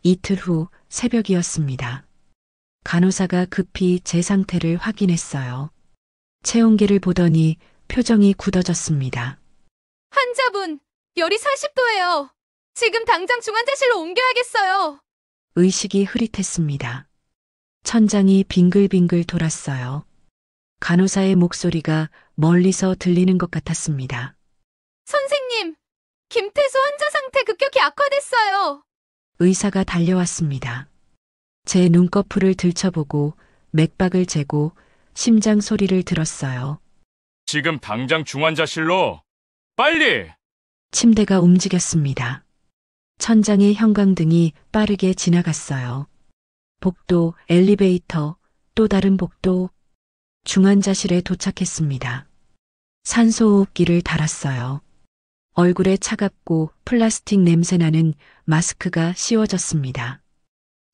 이틀 후 새벽이었습니다. 간호사가 급히 제 상태를 확인했어요. 체온계를 보더니 표정이 굳어졌습니다. 환자분, 열이 40도예요. 지금 당장 중환자실로 옮겨야겠어요. 의식이 흐릿했습니다. 천장이 빙글빙글 돌았어요. 간호사의 목소리가 멀리서 들리는 것 같았습니다. 선생님, 김태수 환자 상태 급격히 악화됐어요. 의사가 달려왔습니다. 제 눈꺼풀을 들춰보고 맥박을 재고 심장 소리를 들었어요. 지금 당장 중환자실로 빨리! 침대가 움직였습니다. 천장의 형광등이 빠르게 지나갔어요. 복도, 엘리베이터, 또 다른 복도. 중환자실에 도착했습니다. 산소호흡기를 달았어요. 얼굴에 차갑고 플라스틱 냄새나는 마스크가 씌워졌습니다.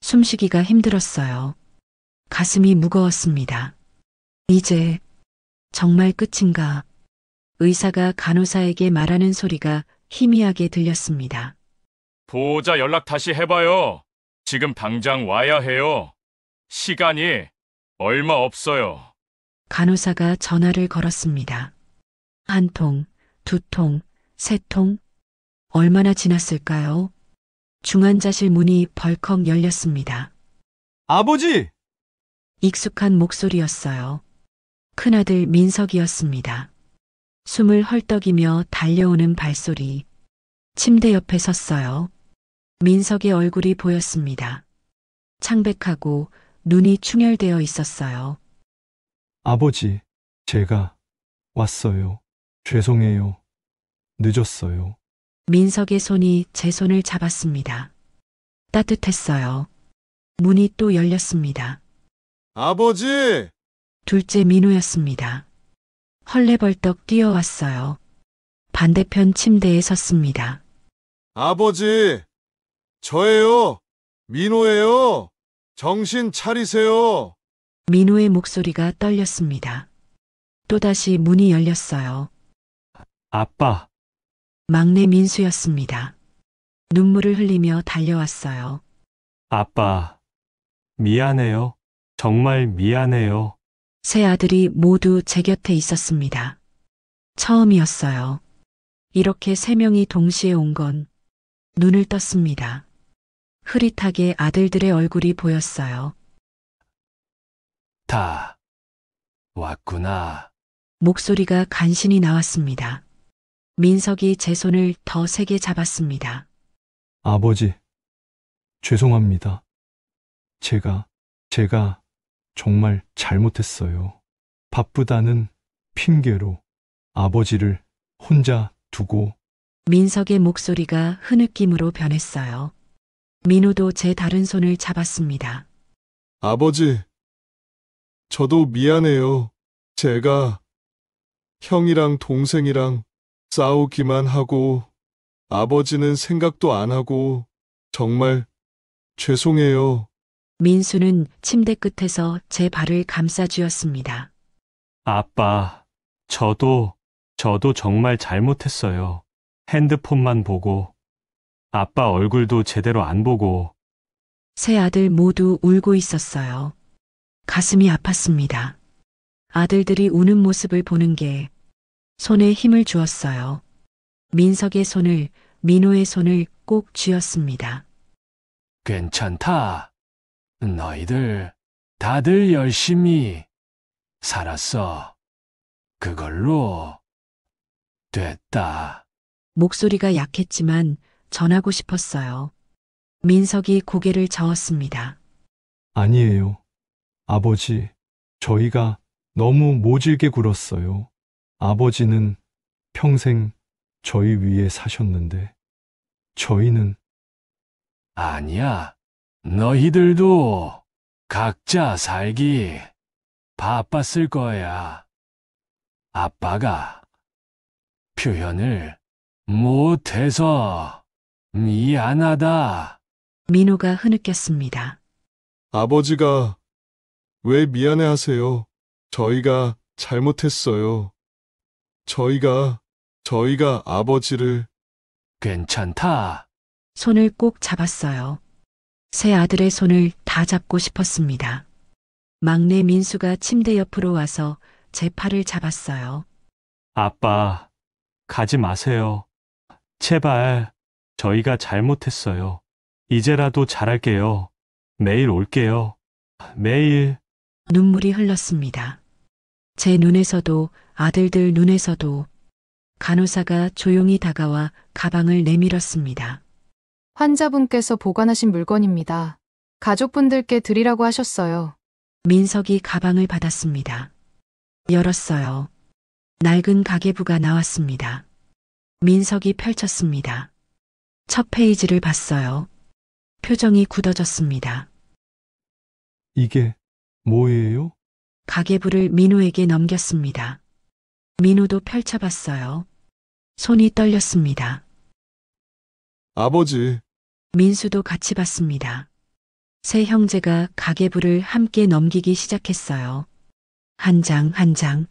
숨쉬기가 힘들었어요. 가슴이 무거웠습니다. 이제 정말 끝인가? 의사가 간호사에게 말하는 소리가 희미하게 들렸습니다. 보호자 연락 다시 해봐요. 지금 당장 와야 해요. 시간이 얼마 없어요. 간호사가 전화를 걸었습니다. 한 통, 두 통, 세 통. 얼마나 지났을까요? 중환자실 문이 벌컥 열렸습니다. 아버지! 익숙한 목소리였어요. 큰아들 민석이었습니다. 숨을 헐떡이며 달려오는 발소리. 침대 옆에 섰어요. 민석의 얼굴이 보였습니다. 창백하고 눈이 충혈되어 있었어요. 아버지, 제가 왔어요. 죄송해요. 늦었어요. 민석의 손이 제 손을 잡았습니다. 따뜻했어요. 문이 또 열렸습니다. 아버지! 둘째 민호였습니다. 헐레벌떡 뛰어왔어요. 반대편 침대에 섰습니다. 아버지! 저예요! 민호예요! 정신 차리세요! 민호의 목소리가 떨렸습니다. 또다시 문이 열렸어요. 아빠, 막내 민수였습니다. 눈물을 흘리며 달려왔어요. 아빠, 미안해요. 정말 미안해요. 세 아들이 모두 제 곁에 있었습니다. 처음이었어요. 이렇게 세 명이 동시에 온 건 눈을 떴습니다. 흐릿하게 아들들의 얼굴이 보였어요. 다 왔구나. 목소리가 간신히 나왔습니다. 민석이 제 손을 더 세게 잡았습니다. 아버지, 죄송합니다. 제가 정말 잘못했어요. 바쁘다는 핑계로 아버지를 혼자 두고 민석의 목소리가 흐느낌으로 변했어요. 민호도 제 다른 손을 잡았습니다. 아버지, 저도 미안해요. 제가 형이랑 동생이랑 싸우기만 하고 아버지는 생각도 안 하고 정말 죄송해요. 민수는 침대 끝에서 제 발을 감싸 쥐었습니다. 아빠, 저도 정말 잘못했어요. 핸드폰만 보고, 아빠 얼굴도 제대로 안 보고, 세 아들 모두 울고 있었어요. 가슴이 아팠습니다. 아들들이 우는 모습을 보는 게 손에 힘을 주었어요. 민석의 손을, 민호의 손을 꼭 쥐었습니다. 괜찮다. 너희들 다들 열심히 살았어. 그걸로 됐다. 목소리가 약했지만 전하고 싶었어요. 민석이 고개를 저었습니다. 아니에요. 아버지, 저희가 너무 모질게 굴었어요. 아버지는 평생 저희 위에 사셨는데 저희는 아니야. 너희들도 각자 살기 바빴을 거야. 아빠가 표현을 못해서 미안하다. 민호가 흐느꼈습니다. 아버지가 왜 미안해 하세요? 저희가 잘못했어요. 저희가 아버지를 괜찮다. 손을 꼭 잡았어요. 세 아들의 손을 다 잡고 싶었습니다. 막내 민수가 침대 옆으로 와서 제 팔을 잡았어요. 아빠, 가지 마세요. 제발, 저희가 잘못했어요. 이제라도 잘할게요. 매일 올게요. 매일. 눈물이 흘렀습니다. 제 눈에서도 아들들 눈에서도 간호사가 조용히 다가와 가방을 내밀었습니다. 환자분께서 보관하신 물건입니다. 가족분들께 드리라고 하셨어요. 민석이 가방을 받았습니다. 열었어요. 낡은 가계부가 나왔습니다. 민석이 펼쳤습니다. 첫 페이지를 봤어요. 표정이 굳어졌습니다. 이게 뭐예요? 가계부를 민호에게 넘겼습니다. 민호도 펼쳐봤어요. 손이 떨렸습니다. 아버지, 민수도 같이 봤습니다. 세 형제가 가계부를 함께 넘기기 시작했어요. 한 장 한 장.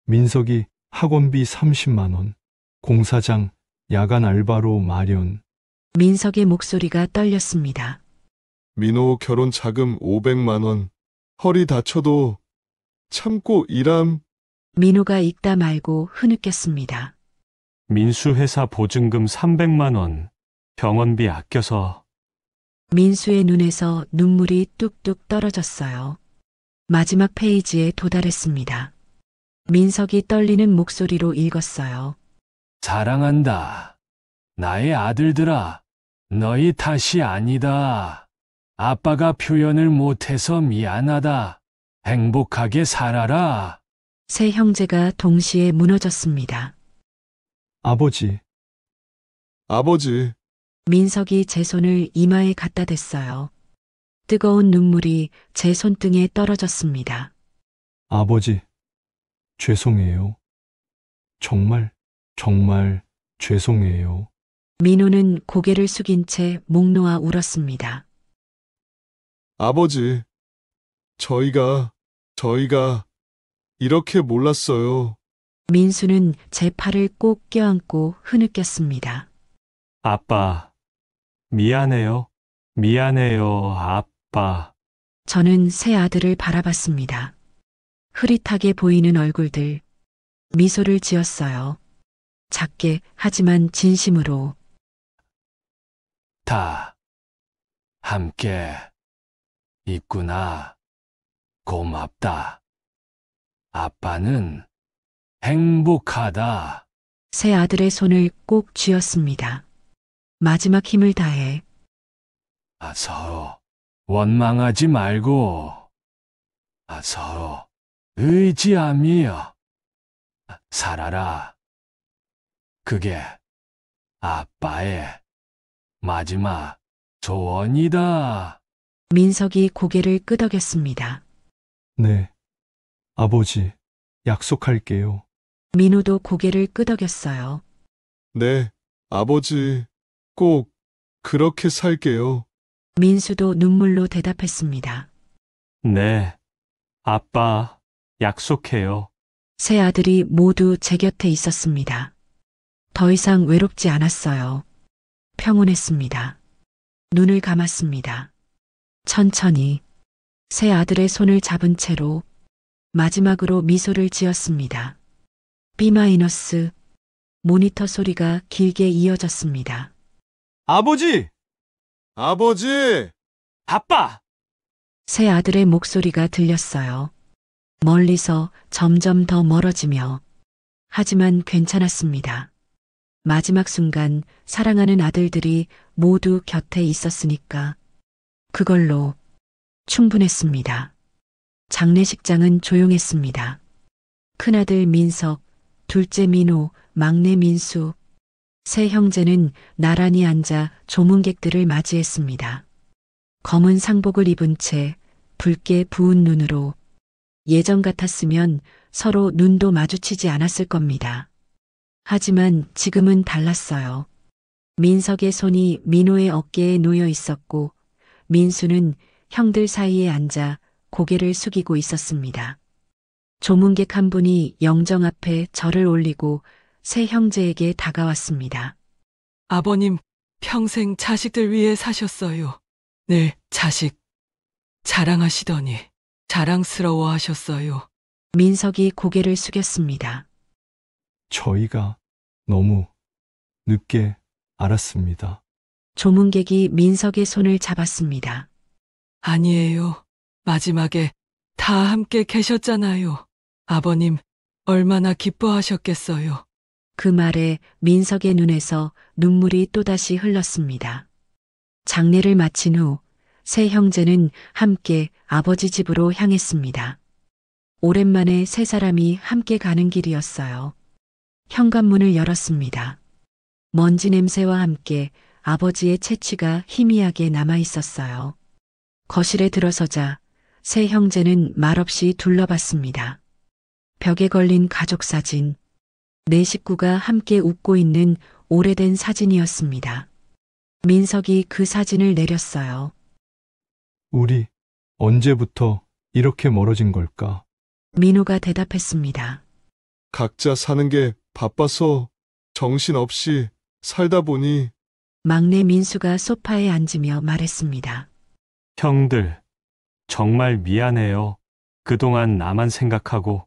민석이 학원비 30만 원, 공사장 야간 알바로 마련, 민석의 목소리가 떨렸습니다. 민호 결혼 자금 500만 원, 허리 다쳐도 참고 일함. 민호가 읽다 말고 흐느꼈습니다. 민수 회사 보증금 300만 원. 병원비 아껴서. 민수의 눈에서 눈물이 뚝뚝 떨어졌어요. 마지막 페이지에 도달했습니다. 민석이 떨리는 목소리로 읽었어요. 사랑한다. 나의 아들들아, 너희 탓이 아니다. 아빠가 표현을 못해서 미안하다. 행복하게 살아라. 세 형제가 동시에 무너졌습니다. 아버지, 아버지, 민석이 제 손을 이마에 갖다 댔어요. 뜨거운 눈물이 제 손등에 떨어졌습니다. 아버지, 죄송해요. 정말 죄송해요. 민호는 고개를 숙인 채 목 놓아 울었습니다. 아버지, 저희가 이렇게 몰랐어요. 민수는 제 팔을 꼭 껴안고 흐느꼈습니다. 아빠, 미안해요. 미안해요, 아빠. 저는 새 아들을 바라봤습니다. 흐릿하게 보이는 얼굴들, 미소를 지었어요. 작게 하지만 진심으로. 다 함께 있구나. 고맙다. 아빠는 행복하다. 새 아들의 손을 꼭 쥐었습니다. 마지막 힘을 다해. 서로 원망하지 말고 서로 의지하며 살아라. 그게 아빠의 마지막 소원이다. 민석이 고개를 끄덕였습니다. 네. 아버지, 약속할게요. 민호도 고개를 끄덕였어요. 네, 아버지, 꼭 그렇게 살게요. 민수도 눈물로 대답했습니다. 네. 아빠, 약속해요. 세 아들이 모두 제 곁에 있었습니다. 더 이상 외롭지 않았어요. 평온했습니다. 눈을 감았습니다. 천천히 세 아들의 손을 잡은 채로 마지막으로 미소를 지었습니다. B- 모니터 소리가 길게 이어졌습니다. 아버지! 아버지! 아빠! 세 아들의 목소리가 들렸어요. 멀리서 점점 더 멀어지며. 하지만 괜찮았습니다. 마지막 순간 사랑하는 아들들이 모두 곁에 있었으니까 그걸로 충분했습니다. 장례식장은 조용했습니다. 큰아들 민석, 둘째 민호, 막내 민수, 세 형제는 나란히 앉아 조문객들을 맞이했습니다. 검은 상복을 입은 채 붉게 부은 눈으로. 예전 같았으면 서로 눈도 마주치지 않았을 겁니다. 하지만 지금은 달랐어요. 민석의 손이 민호의 어깨에 놓여 있었고 민수는 형들 사이에 앉아 고개를 숙이고 있었습니다. 조문객 한 분이 영정 앞에 절을 올리고 세 형제에게 다가왔습니다. 아버님, 평생 자식들 위해 사셨어요. 늘 자식 자랑하시더니 자랑스러워 하셨어요. 민석이 고개를 숙였습니다. 저희가 너무 늦게 알았습니다. 조문객이 민석의 손을 잡았습니다. 아니에요. 마지막에 다 함께 계셨잖아요. 아버님, 얼마나 기뻐하셨겠어요. 그 말에 민석의 눈에서 눈물이 또다시 흘렀습니다. 장례를 마친 후 세 형제는 함께 아버지 집으로 향했습니다. 오랜만에 세 사람이 함께 가는 길이었어요. 현관문을 열었습니다. 먼지 냄새와 함께 아버지의 채취가 희미하게 남아 있었어요. 거실에 들어서자 세 형제는 말없이 둘러봤습니다. 벽에 걸린 가족 사진, 네 식구가 함께 웃고 있는 오래된 사진이었습니다. 민석이 그 사진을 내렸어요. 우리 언제부터 이렇게 멀어진 걸까? 민호가 대답했습니다. 각자 사는 게 바빠서 정신없이 살다 보니 막내 민수가 소파에 앉으며 말했습니다. 형들, 정말 미안해요. 그동안 나만 생각하고.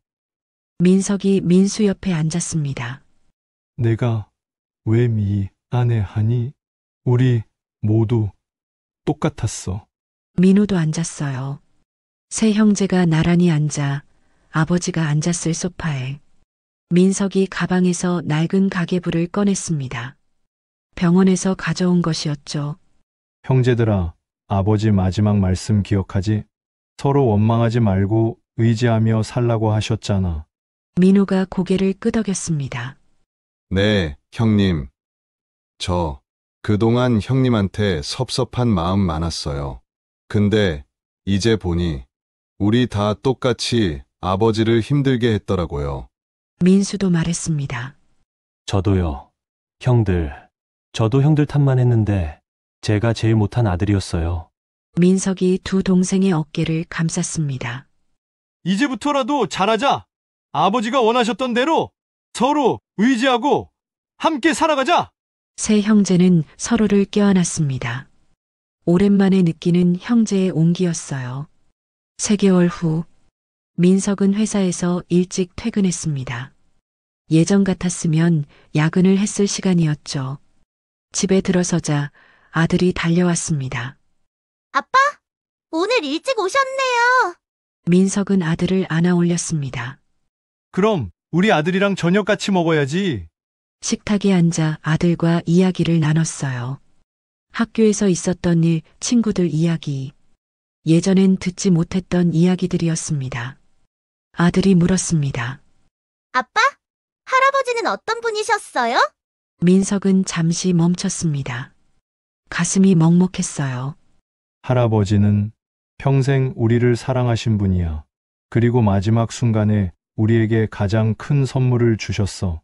민석이 민수 옆에 앉았습니다. 내가 왜 미안해하니? 우리 모두 똑같았어. 민호도 앉았어요. 세 형제가 나란히 앉아 아버지가 앉았을 소파에 민석이 가방에서 낡은 가계부를 꺼냈습니다. 병원에서 가져온 것이었죠. 형제들아, 아버지 마지막 말씀 기억하지? 서로 원망하지 말고 의지하며 살라고 하셨잖아. 민호가 고개를 끄덕였습니다. 네, 형님. 저 그동안 형님한테 섭섭한 마음 많았어요. 근데 이제 보니 우리 다 똑같이 아버지를 힘들게 했더라고요. 민수도 말했습니다. 저도요. 형들. 저도 형들 탓만 했는데 제가 제일 못한 아들이었어요. 민석이 두 동생의 어깨를 감쌌습니다. 이제부터라도 잘하자. 아버지가 원하셨던 대로 서로 의지하고 함께 살아가자. 세 형제는 서로를 껴안았습니다. 오랜만에 느끼는 형제의 온기였어요. 3개월 후, 민석은 회사에서 일찍 퇴근했습니다. 예전 같았으면 야근을 했을 시간이었죠. 집에 들어서자 아들이 달려왔습니다. 아빠, 오늘 일찍 오셨네요. 민석은 아들을 안아 올렸습니다. 그럼 우리 아들이랑 저녁 같이 먹어야지. 식탁에 앉아 아들과 이야기를 나눴어요. 학교에서 있었던 일, 친구들 이야기. 예전엔 듣지 못했던 이야기들이었습니다. 아들이 물었습니다. 아빠, 할아버지는 어떤 분이셨어요? 민석은 잠시 멈췄습니다. 가슴이 먹먹했어요. 할아버지는 평생 우리를 사랑하신 분이야. 그리고 마지막 순간에 우리에게 가장 큰 선물을 주셨어.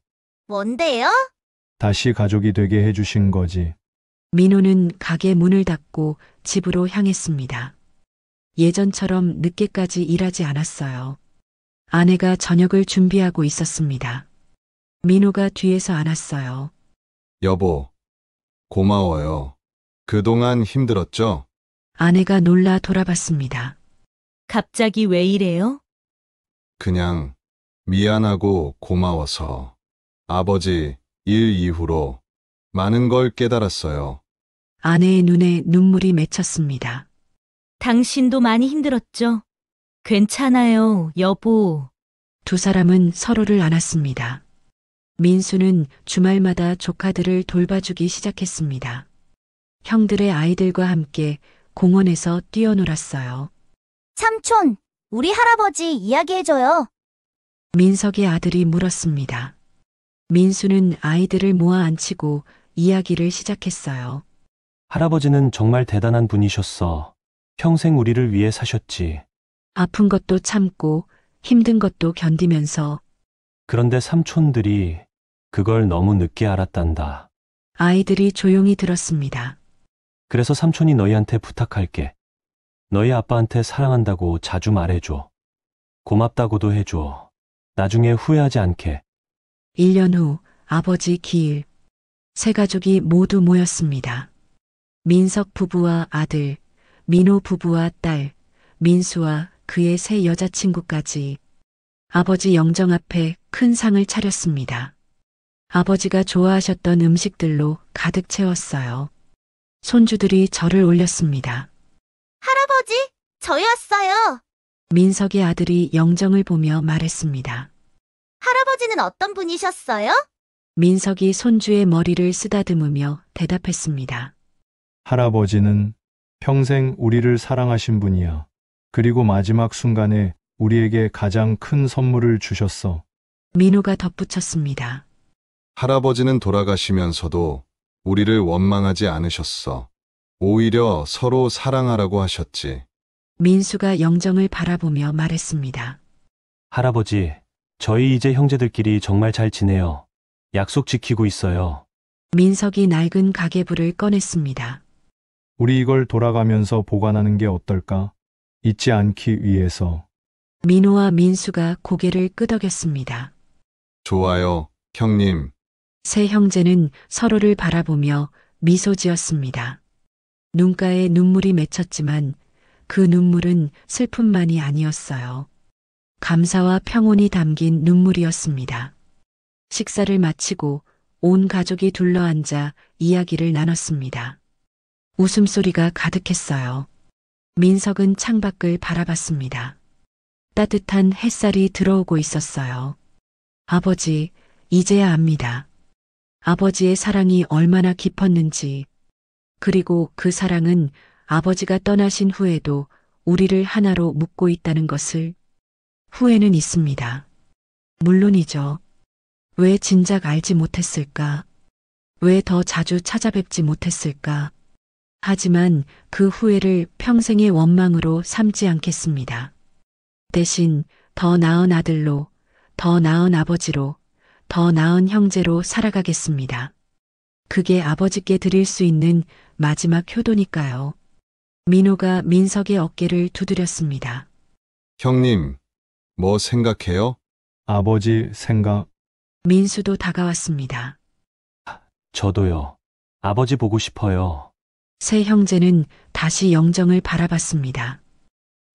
뭔데요? 다시 가족이 되게 해주신 거지. 민호는 가게 문을 닫고 집으로 향했습니다. 예전처럼 늦게까지 일하지 않았어요. 아내가 저녁을 준비하고 있었습니다. 민호가 뒤에서 안았어요. 여보, 고마워요. 그동안 힘들었죠? 아내가 놀라 돌아봤습니다. 갑자기 왜 이래요? 그냥 미안하고 고마워서. 아버지 일 이후로 많은 걸 깨달았어요. 아내의 눈에 눈물이 맺혔습니다. 당신도 많이 힘들었죠? 괜찮아요, 여보. 두 사람은 서로를 안았습니다. 민수는 주말마다 조카들을 돌봐주기 시작했습니다. 형들의 아이들과 함께 공원에서 뛰어놀았어요. 삼촌, 우리 할아버지 이야기해줘요. 민석의 아들이 물었습니다. 민수는 아이들을 모아 앉히고 이야기를 시작했어요. 할아버지는 정말 대단한 분이셨어. 평생 우리를 위해 사셨지. 아픈 것도 참고 힘든 것도 견디면서 그런데 삼촌들이 그걸 너무 늦게 알았단다. 아이들이 조용히 들었습니다. 그래서 삼촌이 너희한테 부탁할게. 너희 아빠한테 사랑한다고 자주 말해줘. 고맙다고도 해줘. 나중에 후회하지 않게. 1년 후 아버지 기일. 세 가족이 모두 모였습니다. 민석 부부와 아들, 민호 부부와 딸, 민수와 그의 세 여자친구까지. 아버지 영정 앞에 큰 상을 차렸습니다. 아버지가 좋아하셨던 음식들로 가득 채웠어요. 손주들이 절을 올렸습니다. 할아버지, 저희 왔어요. 민석의 아들이 영정을 보며 말했습니다. 할아버지는 어떤 분이셨어요? 민석이 손주의 머리를 쓰다듬으며 대답했습니다. 할아버지는 평생 우리를 사랑하신 분이야. 그리고 마지막 순간에 우리에게 가장 큰 선물을 주셨어. 민호가 덧붙였습니다. 할아버지는 돌아가시면서도 우리를 원망하지 않으셨어. 오히려 서로 사랑하라고 하셨지. 민수가 영정을 바라보며 말했습니다. 할아버지, 저희 이제 형제들끼리 정말 잘 지내요. 약속 지키고 있어요. 민석이 낡은 가계부를 꺼냈습니다. 우리 이걸 돌아가면서 보관하는 게 어떨까? 잊지 않기 위해서. 민호와 민수가 고개를 끄덕였습니다. 좋아요, 형님. 세 형제는 서로를 바라보며 미소 지었습니다. 눈가에 눈물이 맺혔지만 그 눈물은 슬픔만이 아니었어요. 감사와 평온이 담긴 눈물이었습니다. 식사를 마치고 온 가족이 둘러앉아 이야기를 나눴습니다. 웃음소리가 가득했어요. 민석은 창밖을 바라봤습니다. 따뜻한 햇살이 들어오고 있었어요. 아버지, 이제야 압니다. 아버지의 사랑이 얼마나 깊었는지, 그리고 그 사랑은 아버지가 떠나신 후에도 우리를 하나로 묶고 있다는 것을. 후회는 있습니다. 물론이죠. 왜 진작 알지 못했을까? 왜 더 자주 찾아뵙지 못했을까? 하지만 그 후회를 평생의 원망으로 삼지 않겠습니다. 대신 더 나은 아들로, 더 나은 아버지로, 더 나은 형제로 살아가겠습니다. 그게 아버지께 드릴 수 있는 마지막 효도니까요. 민호가 민석의 어깨를 두드렸습니다. 형님, 뭐 생각해요? 아버지 생각. 민수도 다가왔습니다. 저도요. 아버지 보고 싶어요. 세 형제는 다시 영정을 바라봤습니다.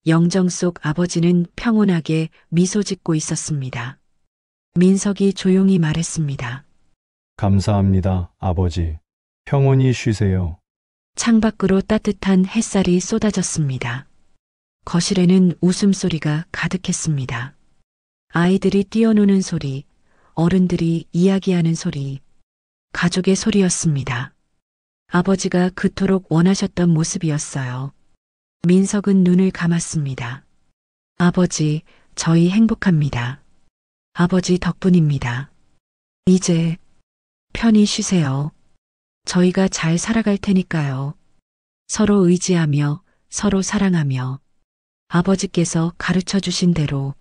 영정 속 아버지는 평온하게 미소 짓고 있었습니다. 민석이 조용히 말했습니다. 감사합니다, 아버지. 평온히 쉬세요. 창밖으로 따뜻한 햇살이 쏟아졌습니다. 거실에는 웃음소리가 가득했습니다. 아이들이 뛰어노는 소리, 어른들이 이야기하는 소리, 가족의 소리였습니다. 아버지가 그토록 원하셨던 모습이었어요. 민석은 눈을 감았습니다. 아버지, 저희 행복합니다. 아버지 덕분입니다. 이제 편히 쉬세요. 저희가 잘 살아갈 테니까요. 서로 의지하며 서로 사랑하며 아버지께서 가르쳐 주신 대로